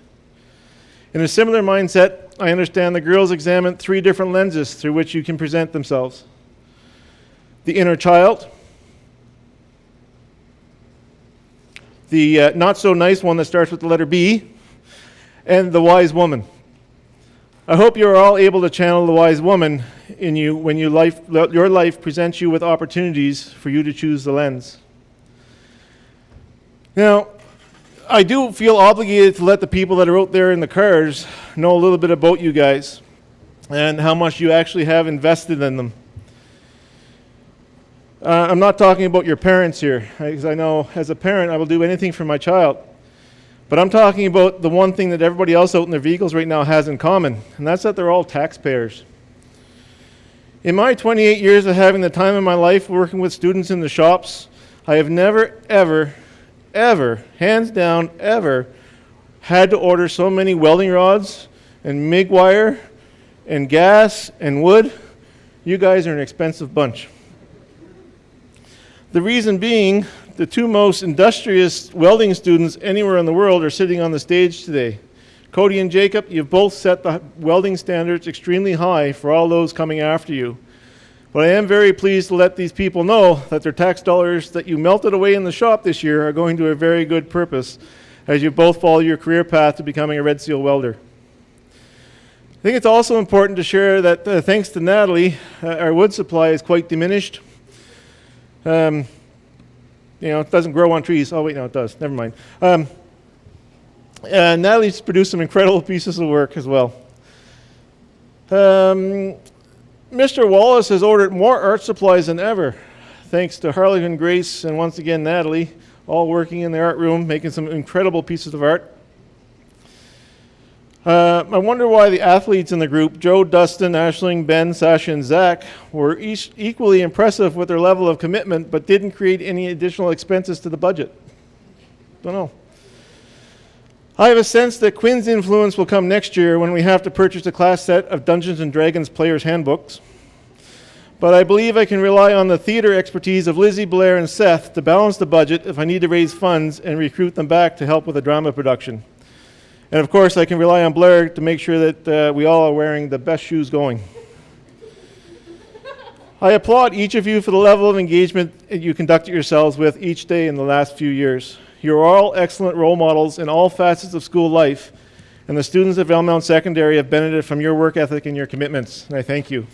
In a similar mindset, I understand the girls examine 3 different lenses through which you can present themselves. The inner child, the not so nice one that starts with the letter B, and the wise woman. I hope you are all able to channel the wise woman in you when your life presents you with opportunities for you to choose the lens. Now, I do feel obligated to let the people that are out there in the cars know a little bit about you guys and how much you actually have invested in them. I'm not talking about your parents here, because I know as a parent I will do anything for my child. But I'm talking about the one thing that everybody else out in their vehicles right now has in common, and that's that they're all taxpayers. In my 28 years of having the time of my life working with students in the shops, I have never, ever, hands down, ever, had to order so many welding rods and MIG wire and gas and wood. You guys are an expensive bunch. The reason being, the two most industrious welding students anywhere in the world are sitting on the stage today. Cody and Jacob, you've both set the welding standards extremely high for all those coming after you. But I am very pleased to let these people know that their tax dollars that you melted away in the shop this year are going to a very good purpose as you both follow your career path to becoming a Red Seal welder. I think it's also important to share that thanks to Natalie, our wood supply is quite diminished. It doesn't grow on trees. Oh, wait, no, it does. Never mind. Natalie's produced some incredible pieces of work as well. Mr. Wallace has ordered more art supplies than ever, thanks to Harley, Grace, and once again Natalie, all working in the art room, making some incredible pieces of art. I wonder why the athletes in the group, Joe, Dustin, Ashling, Ben, Sasha, and Zach, were each equally impressive with their level of commitment, but didn't create any additional expenses to the budget. Don't know. I have a sense that Quinn's influence will come next year when we have to purchase a class set of Dungeons & Dragons players' handbooks. But I believe I can rely on the theater expertise of Lizzie, Blair, and Seth to balance the budget if I need to raise funds and recruit them back to help with a drama production. And of course, I can rely on Blair to make sure that we all are wearing the best shoes going. I applaud each of you for the level of engagement you conducted yourselves with each day in the last few years. You are all excellent role models in all facets of school life, and the students at Valemount Secondary have benefited from your work ethic and your commitments, and I thank you.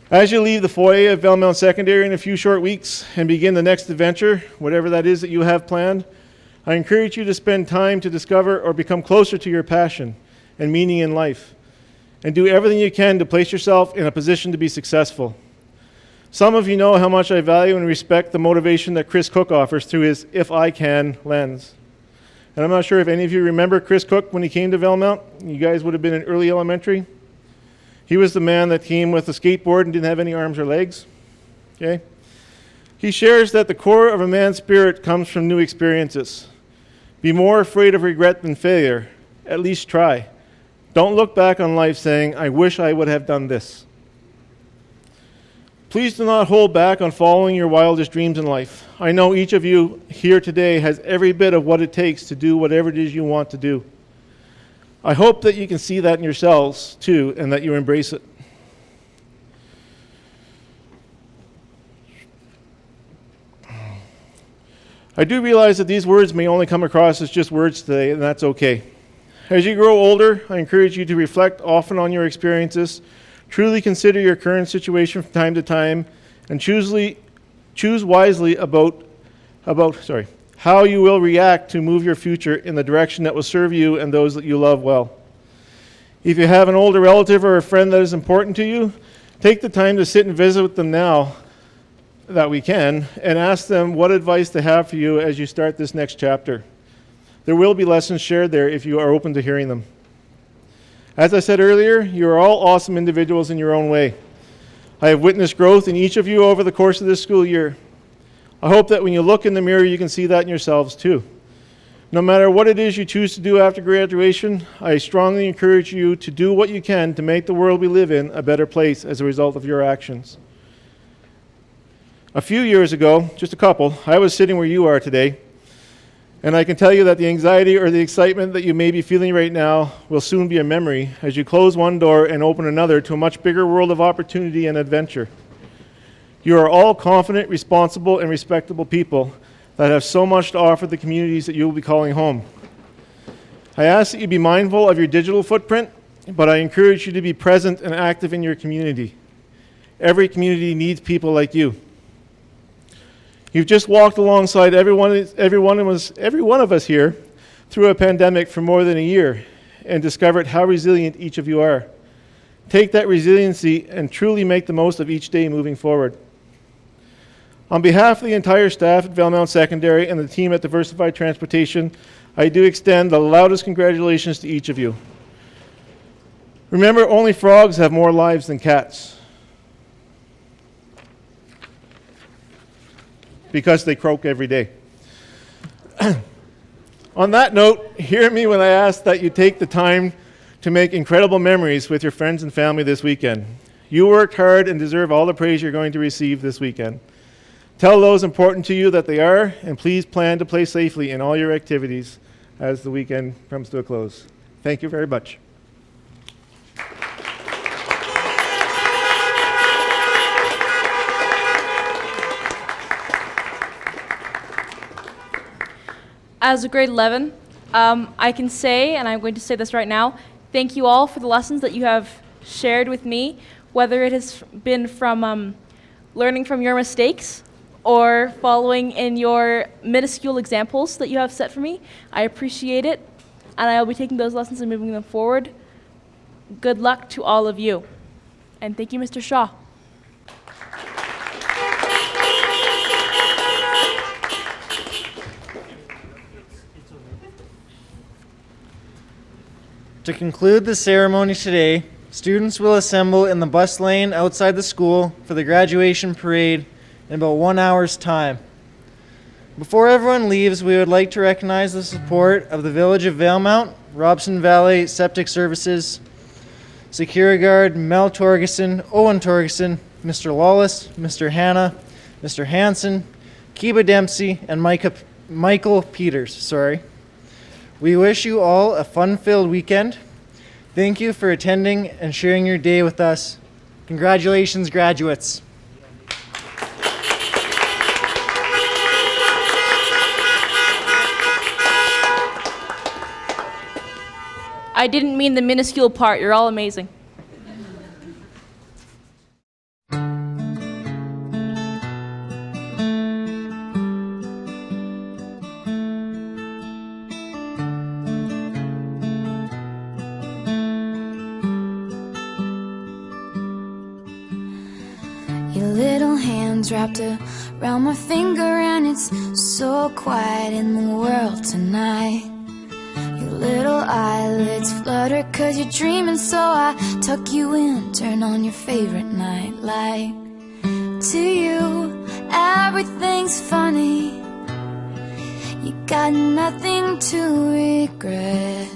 As you leave the foyer of Valemount Secondary in a few short weeks and begin the next adventure, whatever that is that you have planned, I encourage you to spend time to discover or become closer to your passion and meaning in life, and do everything you can to place yourself in a position to be successful. Some of you know how much I value and respect the motivation that Chris Cook offers through his If I Can lens. And I'm not sure if any of you remember Chris Cook when he came to Valemount. You guys would have been in early elementary. He was the man that came with a skateboard and didn't have any arms or legs. Okay? He shares that the core of a man's spirit comes from new experiences. Be more afraid of regret than failure. At least try. Don't look back on life saying, I wish I would have done this. Please do not hold back on following your wildest dreams in life. I know each of you here today has every bit of what it takes to do whatever it is you want to do. I hope that you can see that in yourselves too, and that you embrace it. I do realize that these words may only come across as just words today, and that's okay. As you grow older, I encourage you to reflect often on your experiences, truly consider your current situation from time to time, and choose wisely about how you will react to move your future in the direction that will serve you and those that you love well. If you have an older relative or a friend that is important to you, take the time to sit and visit with them now that we can, and ask them what advice they have for you as you start this next chapter. There will be lessons shared there if you are open to hearing them. As I said earlier, you are all awesome individuals in your own way. I have witnessed growth in each of you over the course of this school year. I hope that when you look in the mirror, you can see that in yourselves too. No matter what it is you choose to do after graduation, I strongly encourage you to do what you can to make the world we live in a better place as a result of your actions. A few years ago, just a couple, I was sitting where you are today, and I can tell you that the anxiety or the excitement that you may be feeling right now will soon be a memory as you close one door and open another to a much bigger world of opportunity and adventure. You are all confident, responsible, and respectable people that have so much to offer the communities that you will be calling home. I ask that you be mindful of your digital footprint, but I encourage you to be present and active in your community. Every community needs people like you. You've just walked alongside every one of us here through a pandemic for more than a year and discovered how resilient each of you are. Take that resiliency and truly make the most of each day moving forward. On behalf of the entire staff at Valemount Secondary and the team at Diversified Transportation, I do extend the loudest congratulations to each of you. Remember, only frogs have more lives than cats, because they croak every day. On that note, hear me when I ask that you take the time to make incredible memories with your friends and family this weekend. You worked hard and deserve all the praise you're going to receive this weekend. Tell those important to you that they are, and please plan to play safely in all your activities as the weekend comes to a close. Thank you very much. As a grade 11, I can say, and I'm going to say this right now, thank you all for the lessons that you have shared with me, whether it has been from learning from your mistakes or following in your minuscule examples that you have set for me. I appreciate it, and I will be taking those lessons and moving them forward. Good luck to all of you. And thank you, Mr. Shaw. To conclude the ceremony today, students will assemble in the bus lane outside the school for the graduation parade in about 1 hour's time. Before everyone leaves, we would like to recognize the support of the Village of Valemount, Robson Valley Septic Services, Securiguard, Mel Torgeson, Owen Torgeson, Mr. Lawless, Mr. Hanna, Mr. Hansen, Kiba Dempsey, and Michael Peters. We wish you all a fun-filled weekend. Thank you for attending and sharing your day with us. Congratulations, graduates. I didn't mean the minuscule part. You're all amazing. Your little hands wrapped around my finger, and it's so quiet in the world tonight. Your little eyelids flutter 'cause you're dreaming, so I tuck you in, turn on your favorite nightlight. To you, everything's funny. You got nothing to regret.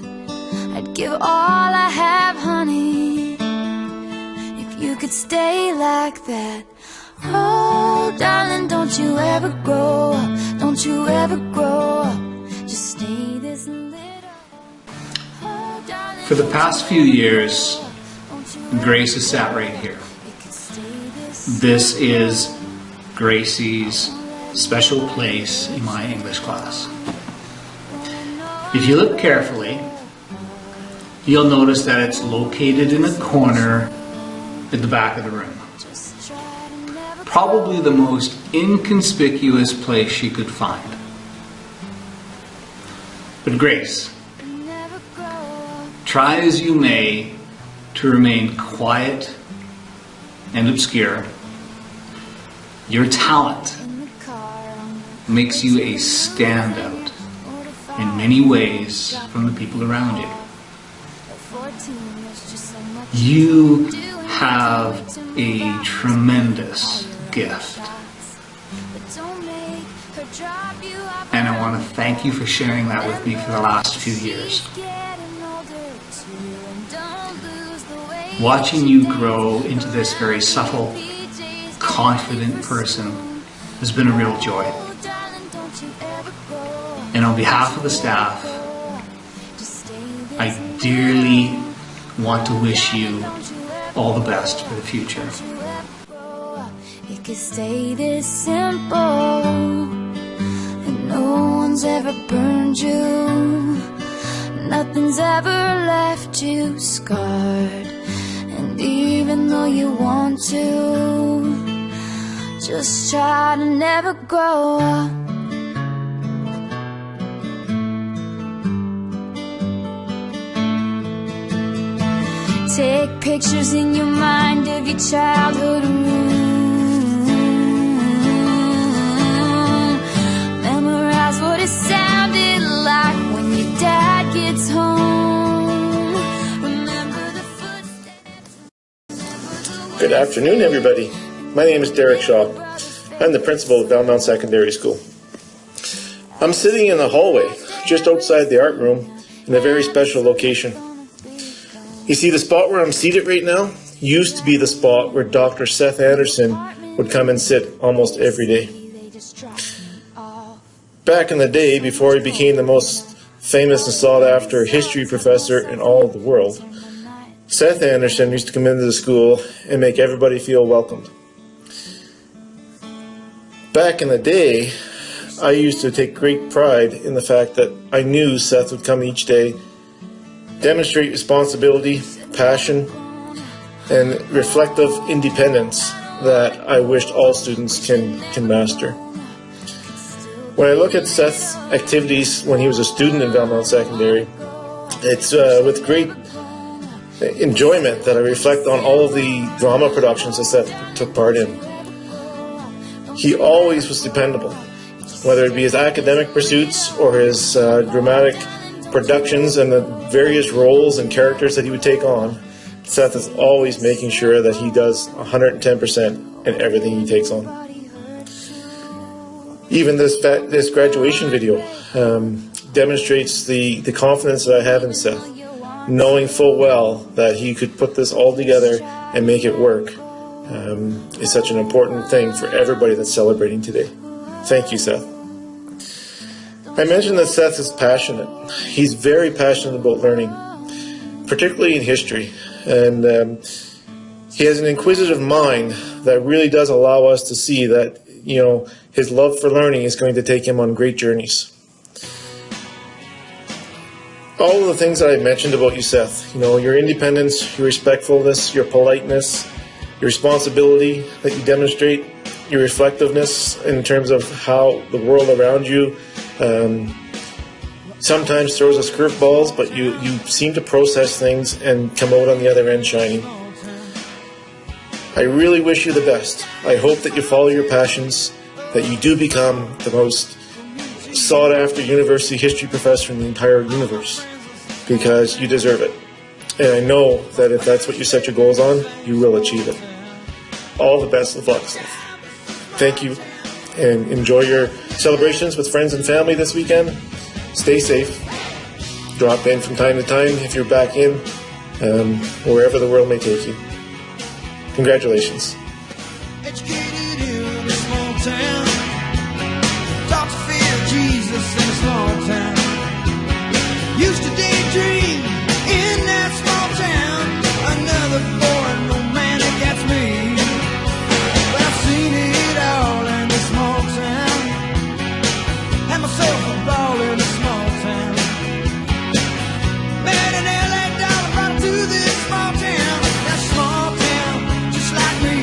I'd give all I have, honey, if you could stay like that. Oh, darling, don't you ever grow up. Don't you ever grow up. Just stay this little. Oh, darling, for the past few years, Grace has sat right here. This is Gracie's special place in my English class. If you look carefully, you'll notice that it's located in a corner at the back of the room. Probably the most inconspicuous place she could find. But Grace, try as you may to remain quiet and obscure, your talent makes you a standout in many ways from the people around you. You have a tremendous gift. And I want to thank you for sharing that with me for the last few years. Watching you grow into this very subtle, confident person has been a real joy. And on behalf of the staff, I dearly want to wish you all the best for the future. It could stay this simple, and no one's ever burned you. Nothing's ever left you scarred. And even though you want to, just try to never grow up. Take pictures in your mind of your childhood room. it sounded like when your dad gets home. Remember the footsteps. Good afternoon, everybody. My name is Derek Shaw. I'm the principal of Valemount Secondary School. I'm sitting in the hallway just outside the art room in a very special location. You see, the spot where I'm seated right now used to be the spot where Dr. Seth Anderson would come and sit almost every day. Back in the day, before he became the most famous and sought-after history professor in all of the world, Seth Anderson used to come into the school and make everybody feel welcomed. Back in the day, I used to take great pride in the fact that I knew Seth would come each day, demonstrate responsibility, passion, and reflective independence that I wished all students can master. When I look at Seth's activities when he was a student in Valemount Secondary, it's with great enjoyment that I reflect on all of the drama productions that Seth took part in. He always was dependable, whether it be his academic pursuits or his dramatic productions and the various roles and characters that he would take on. Seth is always making sure that he does 110% in everything he takes on. Even this graduation video demonstrates the confidence that I have in Seth, knowing full well that he could put this all together and make it work. Is such an important thing for everybody that's celebrating today. Thank you, Seth. I mentioned that Seth is passionate. He's very passionate about learning, particularly in history. And he has an inquisitive mind that really does allow us to see that, you know, his love for learning is going to take him on great journeys. All of the things that I mentioned about you, Seth, you know, your independence, your respectfulness, your politeness, your responsibility that you demonstrate, your reflectiveness in terms of how the world around you sometimes throws us curveballs, but you seem to process things and come out on the other end shining. I really wish you the best. I hope that you follow your passions, that you do become the most sought-after university history professor in the entire universe, because you deserve it. And I know that if that's what you set your goals on, you will achieve it. All the best of luck, Seth. Thank you, and enjoy your celebrations with friends and family this weekend. Stay safe. Drop in from time to time if you're back in, wherever the world may take you. Congratulations. Educated in a small town, taught to fear Jesus in a small town. Used to daydream in that small town. Another boy, no man that gets me. But I've seen it all in this small town. Had myself a ball in a small town. Met an LA dollar, brought him to this small town. That small town, just like me.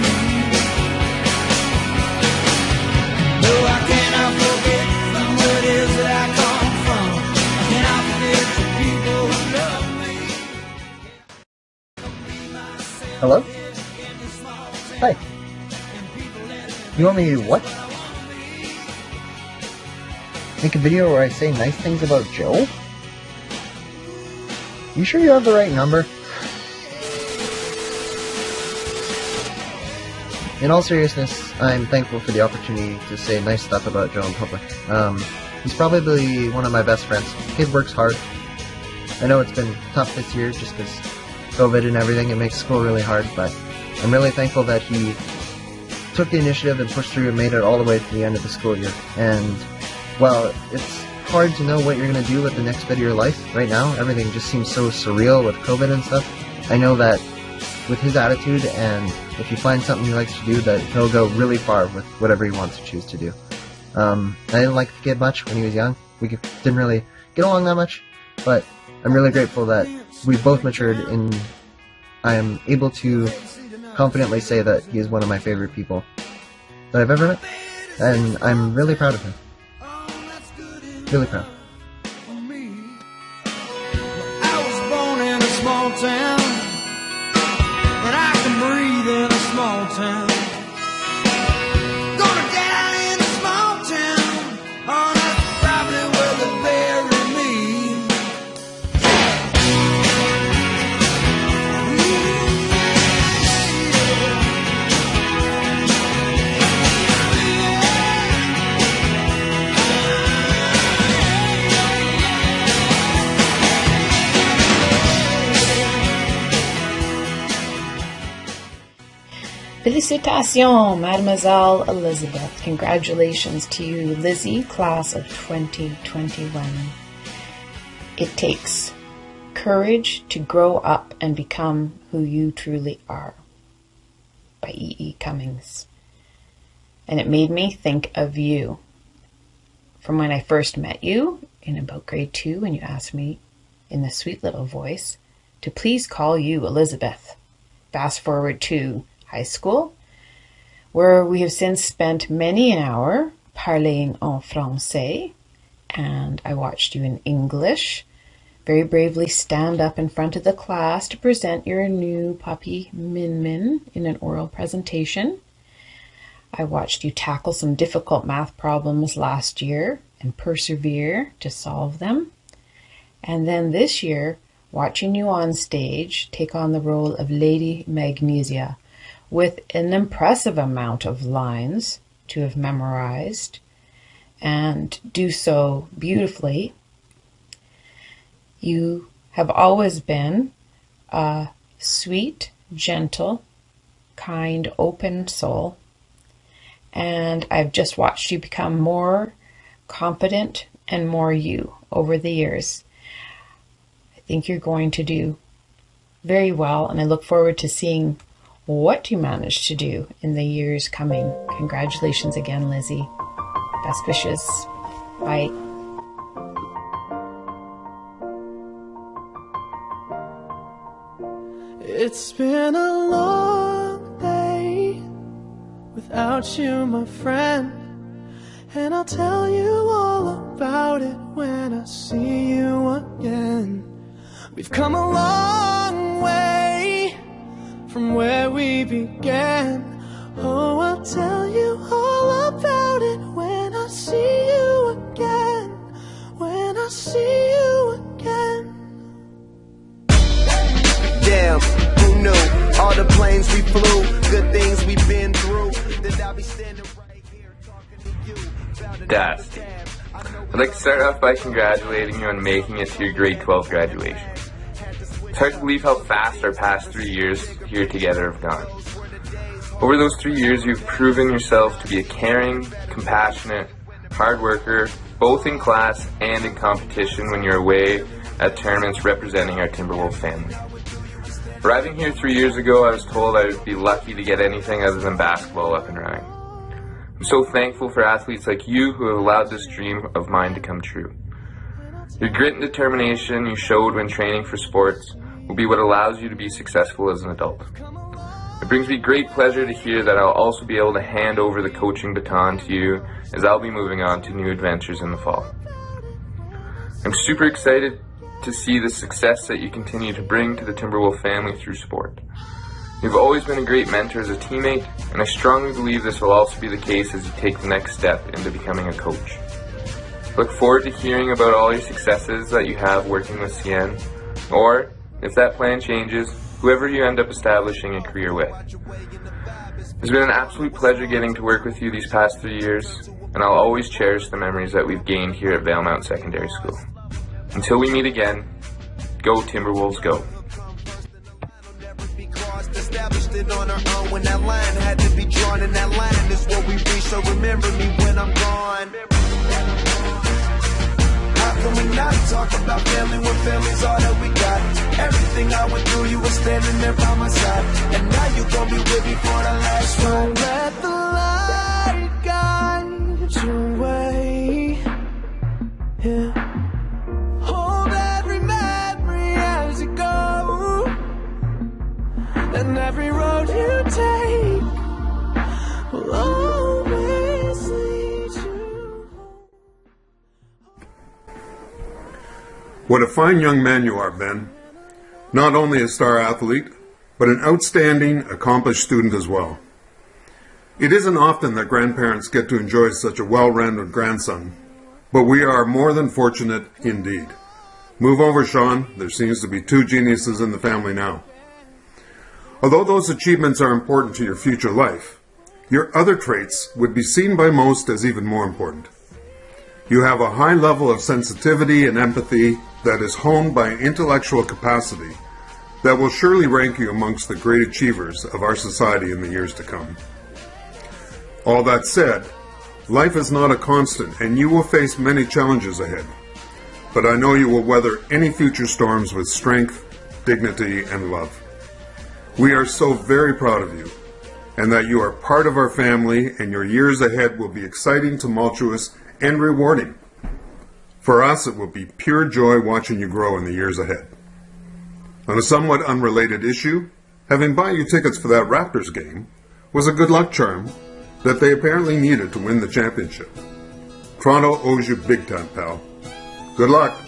No, I cannot forget from where it is that I come from. I cannot forget the people who love me. Hello? Hi. You want me to what? Make a video where I say nice things about Joe? You sure you have the right number? In all seriousness, I'm thankful for the opportunity to say nice stuff about Joe in public. He's probably one of my best friends. Kid works hard. I know it's been tough this year just because COVID and everything. It makes school really hard, but I'm really thankful that he took the initiative and pushed through and made it all the way to the end of the school year. And while it's hard to know what you're going to do with the next bit of your life right now, everything just seems so surreal with COVID and stuff. I know that with his attitude, and if you find something he likes to do, that he'll go really far with whatever he wants to choose to do. I didn't like the kid much when he was young. We didn't really get along that much, but I'm really grateful that we've both matured, and I am able to confidently say that he is one of my favorite people that I've ever met, and I'm really proud of him. Really proud. I was born in a small town, and I can breathe in a small town. Gonna die in a small town, oh, that's probably Félicitations, Mademoiselle Elizabeth. Congratulations to you, Lizzie, class of 2021. It takes courage to grow up and become who you truly are. By E.E. Cummings. And it made me think of you from when I first met you in about grade 2 when you asked me in the sweet little voice to please call you Elizabeth. Fast forward to high school, where we have since spent many an hour parlaying en français, and I watched you in English very bravely stand up in front of the class to present your new puppy Min Min in an oral presentation. I watched you tackle some difficult math problems last year and persevere to solve them. And then this year, watching you on stage take on the role of Lady Magnesia with an impressive amount of lines to have memorized and do so beautifully. You have always been a sweet, gentle, kind, open soul. And I've just watched you become more confident and more you over the years. I think you're going to do very well, and I look forward to seeing what you manage to do in the years coming. Congratulations again, Lizzie. Best wishes. Bye. It's been a long day without you, my friend, and I'll tell you all about it when I see you again. We've come a long way from where we began. Oh, I'll tell you all about it when I see you again. When I see you again. Damn, who knew? All the planes we flew, good things we've been through. That I'll be standing right here talking to you. Dusty, I'd like to start off by congratulating you on making it to your grade 12 graduation. It's hard to believe how fast our past 3 years here together have gone. Over those 3 years, you've proven yourself to be a caring, compassionate, hard worker, both in class and in competition when you're away at tournaments representing our Timberwolf family. Arriving here 3 years ago, I was told I would be lucky to get anything other than basketball up and running. I'm so thankful for athletes like you who have allowed this dream of mine to come true. Your grit and determination you showed when training for sports will be what allows you to be successful as an adult. It brings me great pleasure to hear that I'll also be able to hand over the coaching baton to you as I'll be moving on to new adventures in the fall. I'm super excited to see the success that you continue to bring to the Timberwolf family through sport. You've always been a great mentor as a teammate, and I strongly believe this will also be the case as you take the next step into becoming a coach. Look forward to hearing about all your successes that you have working with CN, or, if that plan changes, whoever you end up establishing a career with. It's been an absolute pleasure getting to work with you these past 3 years, and I'll always cherish the memories that we've gained here at Valemount Secondary School. Until we meet again, go Timberwolves, go. Established it on our own when that line had to be drawn, and that line is what we reach, so remember me when I'm gone. How can we not talk about family when family's all that we got? Everything I went through, you were standing there by my side, and now you gon' be with me for the last ride. Let the light guide your way. Yeah. Hold every memory as you go, and every road you take will always lead you home. What a fine young man you are, Ben. Not only a star athlete, but an outstanding, accomplished student as well. It isn't often that grandparents get to enjoy such a well-rounded grandson, but we are more than fortunate indeed. Move over, Sean. There seems to be 2 geniuses in the family now. Although those achievements are important to your future life, your other traits would be seen by most as even more important. You have a high level of sensitivity and empathy that is honed by an intellectual capacity that will surely rank you amongst the great achievers of our society in the years to come. All that said, life is not a constant, and you will face many challenges ahead. But I know you will weather any future storms with strength, dignity, and love. We are so very proud of you, and that you are part of our family, and your years ahead will be exciting, tumultuous, and rewarding. For us, it will be pure joy watching you grow in the years ahead. On a somewhat unrelated issue, having bought you tickets for that Raptors game was a good luck charm that they apparently needed to win the championship. Toronto owes you big time, pal. Good luck.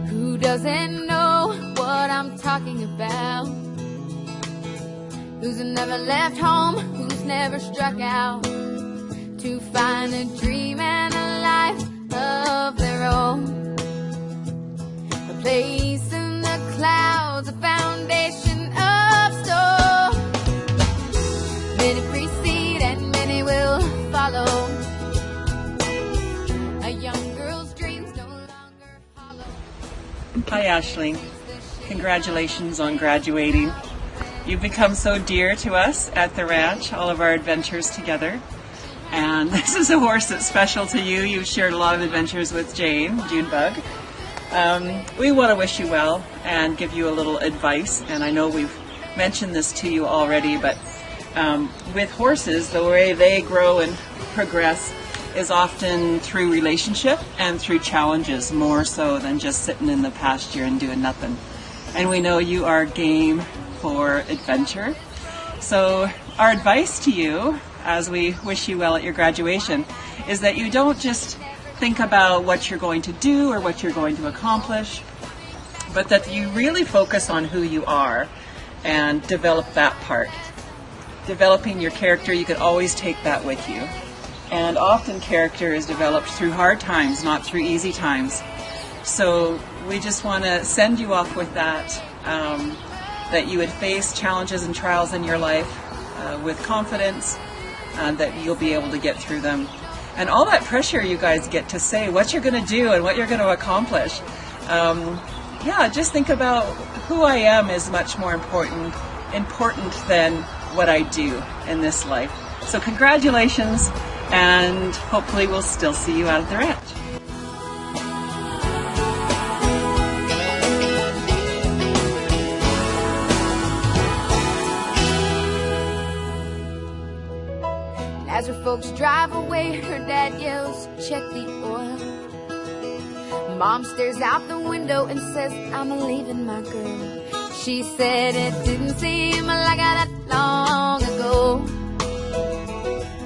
Who doesn't know what I'm talking about? Who's never left home? Who's never struck out to find a dream and a life of their own? A place in the clouds, a foundation of stone. Many precede and many will follow. A young girl's dreams no longer follow. Hi, Aisling. Congratulations on graduating. You've become so dear to us at the ranch, all of our adventures together. And this is a horse that's special to you. You've shared a lot of adventures with Junebug. We want to wish you well and give you a little advice. And I know we've mentioned this to you already, but with horses, the way they grow and progress is often through relationship and through challenges, more so than just sitting in the pasture and doing nothing. And we know you are game for adventure. So our advice to you, as we wish you well at your graduation, is that you don't just think about what you're going to do or what you're going to accomplish, but that you really focus on who you are and develop that part. Developing your character, you could always take that with you. And often character is developed through hard times, not through easy times. So we just want to send you off with that, that you would face challenges and trials in your life with confidence, that you'll be able to get through them. And all that pressure you guys get to say what you're going to do and what you're going to accomplish. Just think about who I am is much more important than what I do in this life. So congratulations, and hopefully we'll still see you out at the ranch. As her folks drive away, her dad yells, check the oil. Mom stares out the window and says, I'm leaving my girl. She said it didn't seem like that long ago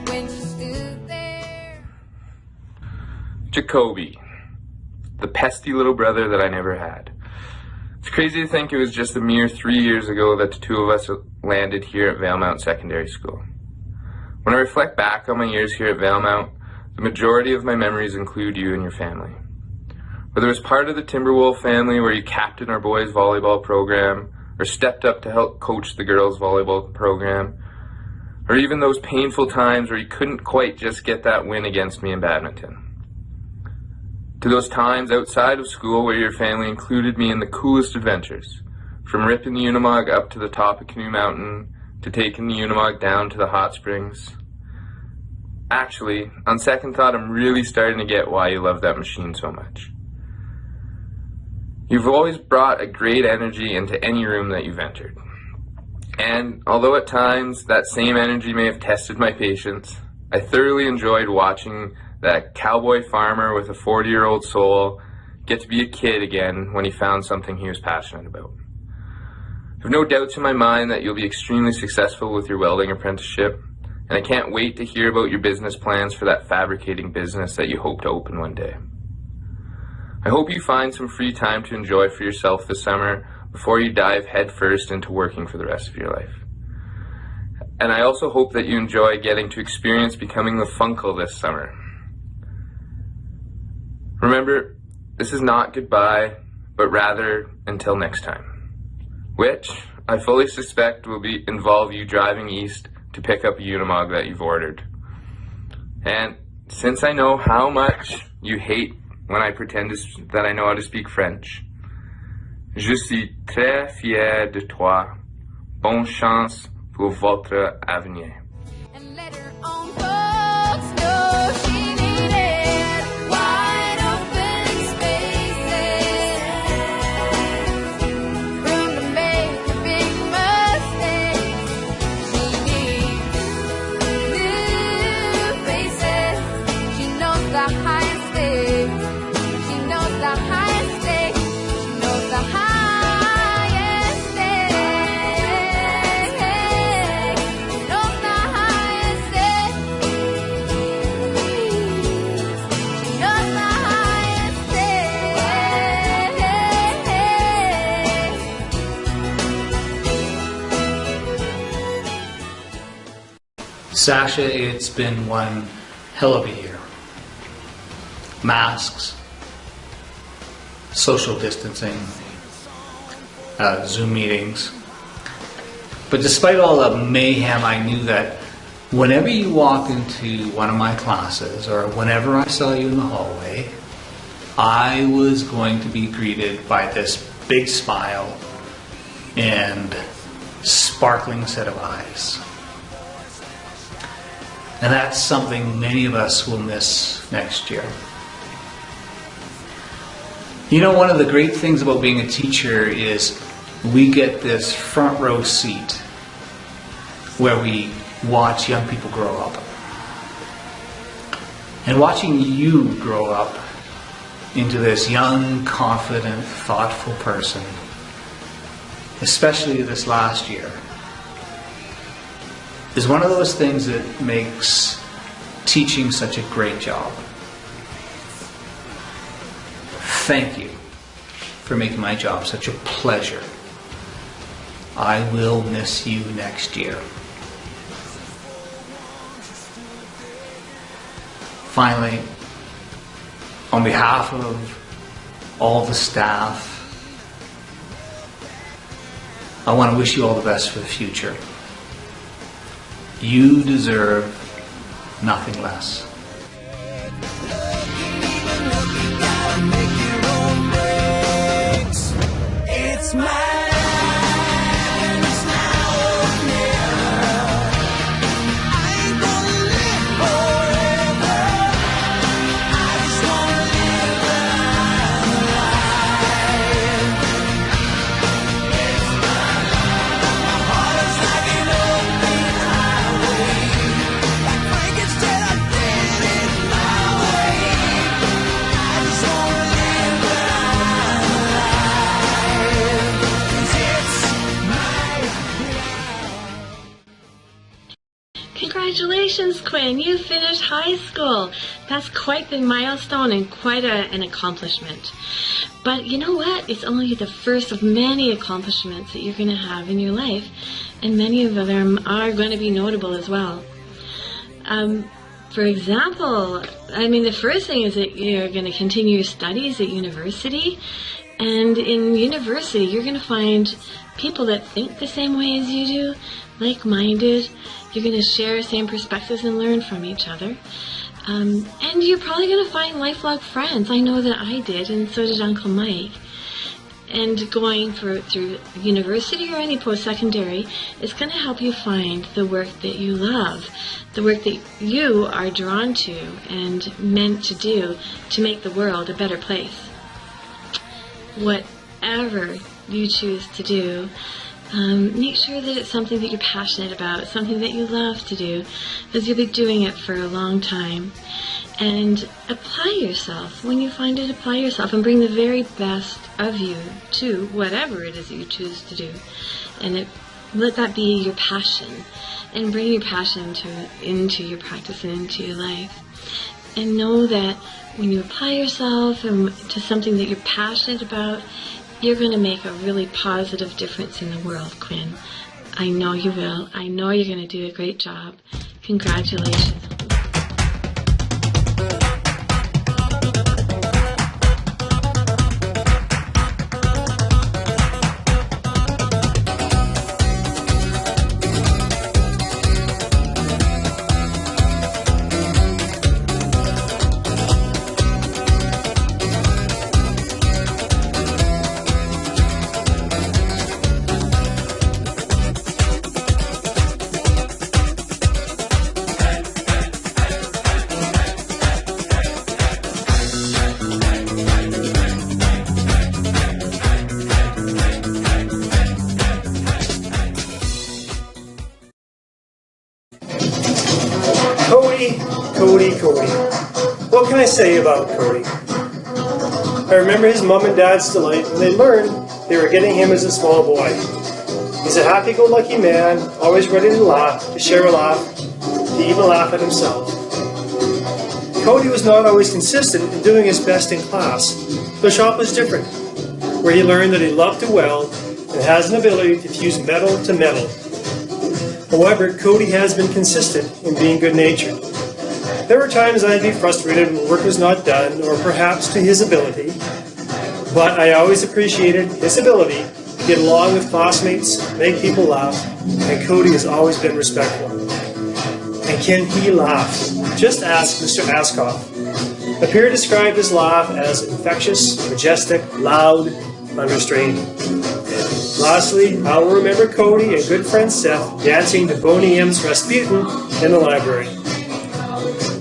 when she stood there. Jacoby, the pesky little brother that I never had. It's crazy to think it was just a mere 3 years ago that the two of us landed here at Valemount Secondary School. When I reflect back on my years here at Valemount, the majority of my memories include you and your family. Whether it was part of the Timberwolf family where you captained our boys' volleyball program, or stepped up to help coach the girls' volleyball program, or even those painful times where you couldn't quite just get that win against me in badminton. To those times outside of school where your family included me in the coolest adventures, from ripping the Unimog up to the top of Canoe Mountain, to taking the Unimog down to the hot springs. Actually, on second thought, I'm really starting to get why you love that machine so much. You've always brought a great energy into any room that you've entered. And although at times that same energy may have tested my patience, I thoroughly enjoyed watching that cowboy farmer with a 40-year-old soul get to be a kid again when he found something he was passionate about. I have no doubts in my mind that you'll be extremely successful with your welding apprenticeship, and I can't wait to hear about your business plans for that fabricating business that you hope to open one day. I hope you find some free time to enjoy for yourself this summer before you dive headfirst into working for the rest of your life. And I also hope that you enjoy getting to experience becoming the Funkle this summer. Remember, this is not goodbye, but rather until next time. which I fully suspect will involve you driving east to pick up a Unimog that you've ordered. And since I know how much you hate when I pretend that I know how to speak French, je suis très fier de toi. Bonne chance pour votre avenir. Sasha, it's been one hell of a year. Masks, social distancing, Zoom meetings. But despite all the mayhem, I knew that whenever you walked into one of my classes or whenever I saw you in the hallway, I was going to be greeted by this big smile and sparkling set of eyes. And that's something many of us will miss next year. You know, one of the great things about being a teacher is we get this front row seat where we watch young people grow up. And watching you grow up into this young, confident, thoughtful person, especially this last year, is one of those things that makes teaching such a great job. Thank you for making my job such a pleasure. I will miss you next year. Finally, on behalf of all the staff, I want to wish you all the best for the future. You deserve nothing less. It's my Congratulations, Quinn. You finished high school. That's quite the milestone and quite an accomplishment. But you know what? It's only the first of many accomplishments that you're going to have in your life, and many of them are going to be notable as well. For example, the first thing is that you're going to continue your studies at university, and in university you're going to find people that think the same way as you do, like-minded. You're going to share the same perspectives and learn from each other. And you're probably going to find lifelong friends. I know that I did, and so did Uncle Mike. And going through university or any post-secondary is going to help you find the work that you love, the work that you are drawn to and meant to do to make the world a better place. Whatever you choose to do, make sure that it's something that you're passionate about, something that you love to do, because you'll be doing it for a long time. And apply yourself. When you find it, apply yourself and bring the very best of you to whatever it is that you choose to do. And let that be your passion, and bring your passion into your practice and into your life. And know that when you apply yourself to something that you're passionate about, you're going to make a really positive difference in the world, Quinn. I know you will. I know you're going to do a great job. Congratulations. Cody. What can I say about Cody? I remember his mom and dad's delight when they learned they were getting him as a small boy. He's a happy-go-lucky man, always ready to laugh, to share a laugh, to even laugh at himself. Cody was not always consistent in doing his best in class. The shop was different, where he learned that he loved to weld and has an ability to fuse metal to metal. However, Cody has been consistent in being good-natured. There were times I'd be frustrated when work was not done, or perhaps to his ability, but I always appreciated his ability to get along with classmates, make people laugh, and Cody has always been respectful. And can he laugh? Just ask Mr. Askoff. The peer described his laugh as infectious, majestic, loud, unrestrained. Lastly, I will remember Cody and good friend Seth dancing to Boney M's Rasputin in the library.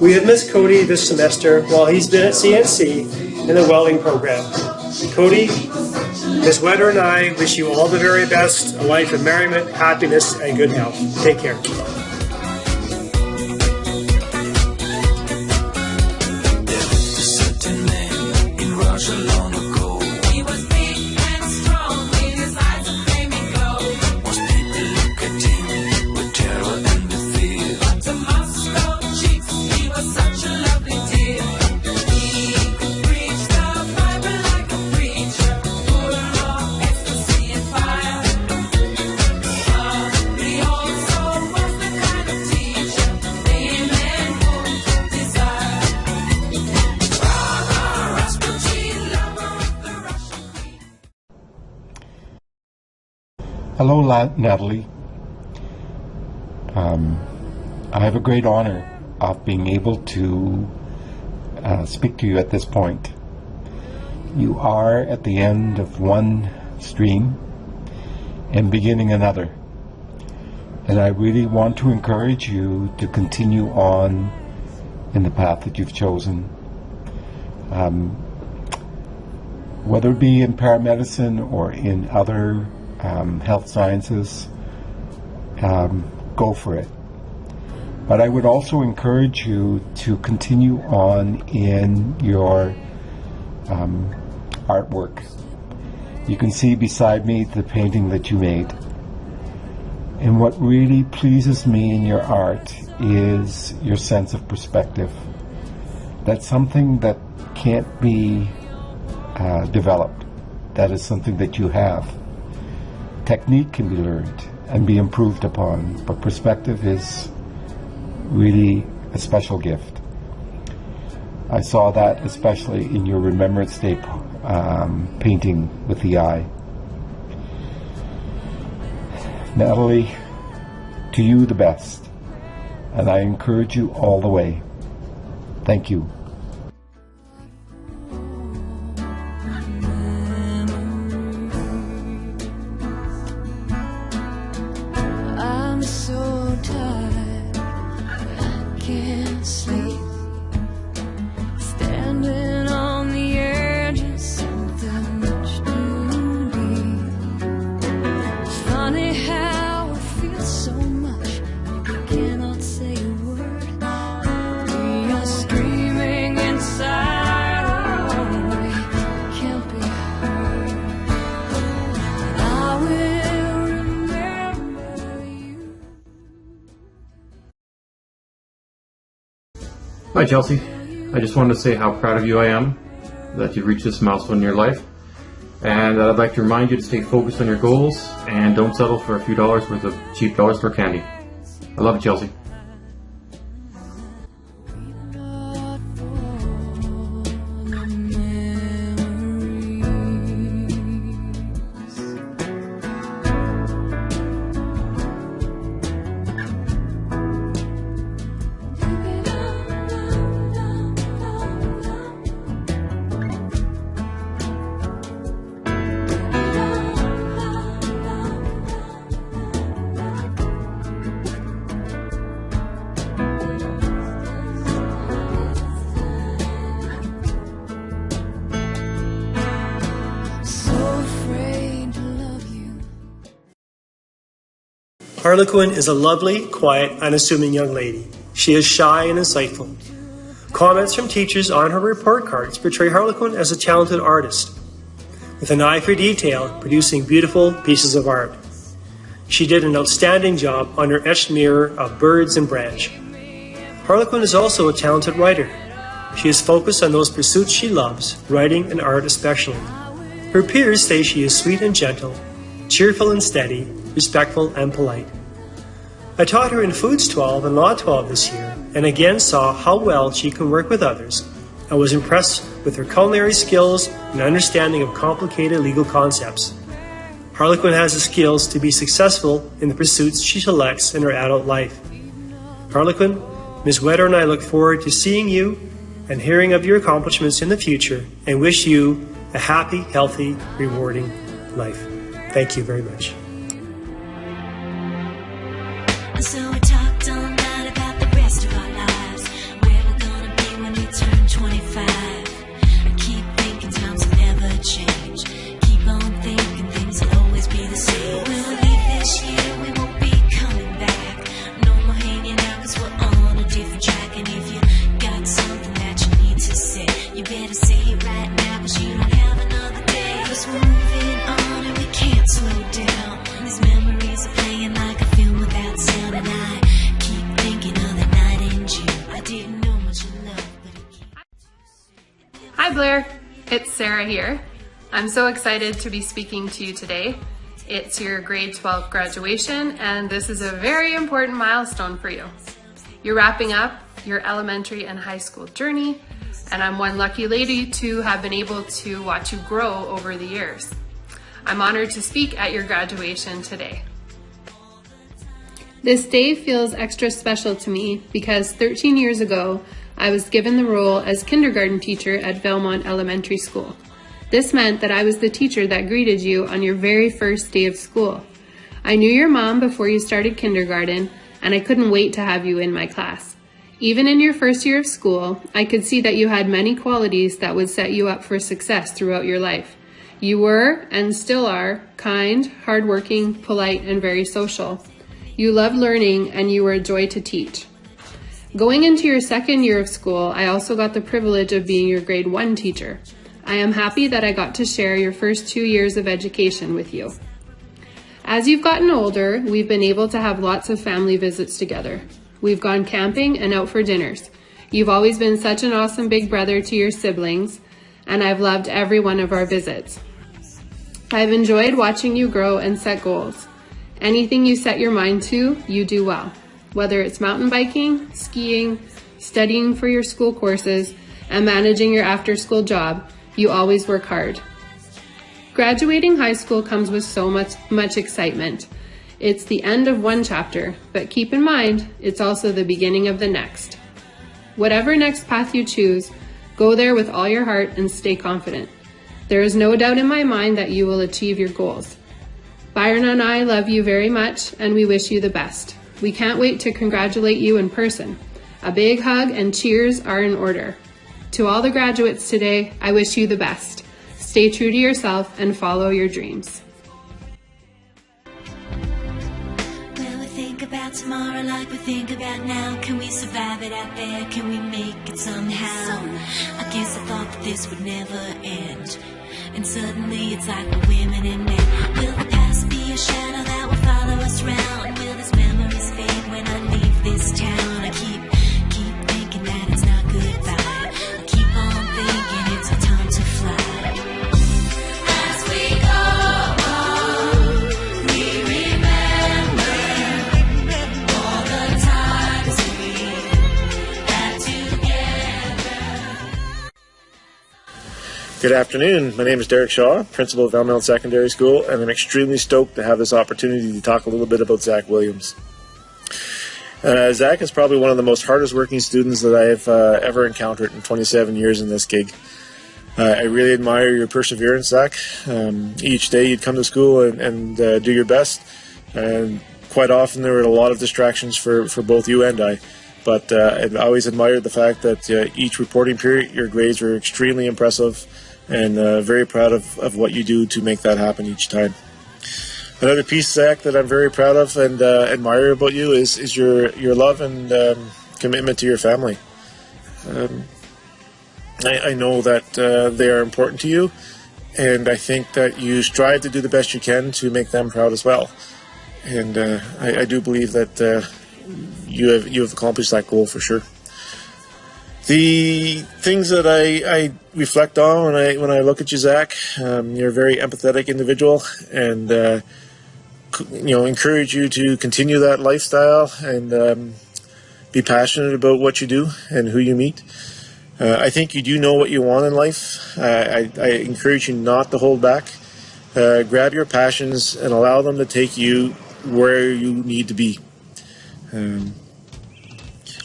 We have missed Cody this semester while he's been at CNC in the welding program. Cody, Ms. Wetter and I wish you all the very best, a life of merriment, happiness, and good health. Take care. Hello, Natalie. I have a great honor of being able to speak to you at this point. You are at the end of one stream and beginning another. And I really want to encourage you to continue on in the path that you've chosen. Whether it be in paramedicine or in other health sciences, go for it. But I would also encourage you to continue on in your artwork. You can see beside me the painting that you made. And what really pleases me in your art is your sense of perspective. That's something that can't be developed. That is something that you have. Technique can be learned and be improved upon, but perspective is really a special gift. I saw that especially in your Remembrance Day painting with the eye. Natalie, to you the best, and I encourage you all the way. Thank you. I'm so tired, I can't sleep. Standing on the edge of something much too deep. It's funny how it feels so much, you cannot say a word. We are screaming inside, oh, we can't be heard. And I will remember you. Hi Chelsea, I just wanted to say how proud of you I am that you've reached this milestone in your life, and I'd like to remind you to stay focused on your goals and don't settle for a few dollars worth of cheap dollar store candy. I love you, Chelsea. Harlequin is a lovely, quiet, unassuming young lady. She is shy and insightful. Comments from teachers on her report cards portray Harlequin as a talented artist, with an eye for detail, producing beautiful pieces of art. She did an outstanding job on her etched mirror of birds and branch. Harlequin is also a talented writer. She is focused on those pursuits she loves, writing and art especially. Her peers say she is sweet and gentle, cheerful and steady, respectful and polite. I taught her in Foods 12 and Law 12 this year, and again saw how well she can work with others. I was impressed with her culinary skills and understanding of complicated legal concepts. Harlequin has the skills to be successful in the pursuits she selects in her adult life. Harlequin, Ms. Wetter and I look forward to seeing you and hearing of your accomplishments in the future, and wish you a happy, healthy, rewarding life. Thank you very much. So we talked all night about the rest of our lives, where we're gonna be when we turn 25. I keep thinking times will never change. Keep on thinking things will always be the same. When we leave this year, we won't be coming back. No more hanging out 'cause we're on a different track. And if you got something that you need to say, you better say it right now, 'cause you don't have another day. 'Cause we're moving on and we can't slow down. These memories are playing like a film without sound. And I keep thinking of the night in June. I didn't know much of love, but it keeps... Hi Blair, it's Sarah here. I'm so excited to be speaking to you today. It's your grade 12 graduation, and this is a very important milestone for you. You're wrapping up your elementary and high school journey, and I'm one lucky lady to have been able to watch you grow over the years. I'm honored to speak at your graduation today. This day feels extra special to me because 13 years ago, I was given the role as kindergarten teacher at Valemount Elementary School. This meant that I was the teacher that greeted you on your very first day of school. I knew your mom before you started kindergarten, and I couldn't wait to have you in my class. Even in your first year of school, I could see that you had many qualities that would set you up for success throughout your life. You were, and still are, kind, hardworking, polite, and very social. You loved learning, and you were a joy to teach. Going into your second year of school, I also got the privilege of being your grade 1 teacher. I am happy that I got to share your first 2 years of education with you. As you've gotten older, we've been able to have lots of family visits together. We've gone camping and out for dinners. You've always been such an awesome big brother to your siblings, and I've loved every one of our visits. I've enjoyed watching you grow and set goals. Anything you set your mind to, you do well. Whether it's mountain biking, skiing, studying for your school courses, and managing your after-school job, you always work hard. Graduating high school comes with so much excitement. It's the end of one chapter, but keep in mind, it's also the beginning of the next. Whatever next path you choose, go there with all your heart and stay confident. There is no doubt in my mind that you will achieve your goals. Byron and I love you very much, and we wish you the best. We can't wait to congratulate you in person. A big hug and cheers are in order. To all the graduates today, I wish you the best. Stay true to yourself and follow your dreams. Will we think about tomorrow like we think about now? Can we survive it out there? Can we make it somehow? I guess I thought that this would never end. And suddenly it's like we're women and men. Will the past be a shadow that will follow us round? Will these memories fade when I leave this town? I keep thinking that it's not goodbye. I keep on thinking it's our time to fly. As we go on, we remember all the times we had together. Good afternoon. My name is Derek Shaw, principal of Valemount Secondary School, and I'm extremely stoked to have this opportunity to talk a little bit about Zach Williams. Zach is probably one of the most hardest working students that I have ever encountered in 27 years in this gig. I really admire your perseverance, Zach. Each day you'd come to school and do your best, and quite often there were a lot of distractions for both you and I. But I always admired the fact that each reporting period your grades were extremely impressive, and very proud of what you do to make that happen each time. Another piece, Zach, that I'm very proud of and admire about you is your love and commitment to your family. I know that they are important to you, and I think that you strive to do the best you can to make them proud as well. And I do believe that you have accomplished that goal for sure. The things that I reflect on when I look at you, Zach, you're a very empathetic individual, and encourage you to continue that lifestyle and be passionate about what you do and who you meet. I think you do know what you want in life. I encourage you not to hold back. Grab your passions and allow them to take you where you need to be.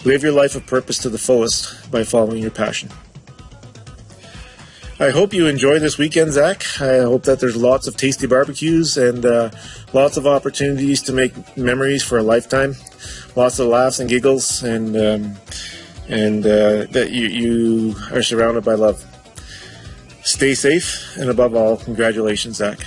Live your life of purpose to the fullest by following your passion. I hope you enjoy this weekend, Zach. I hope that there's lots of tasty barbecues and lots of opportunities to make memories for a lifetime. Lots of laughs and giggles, and that you are surrounded by love. Stay safe, and above all, congratulations, Zach.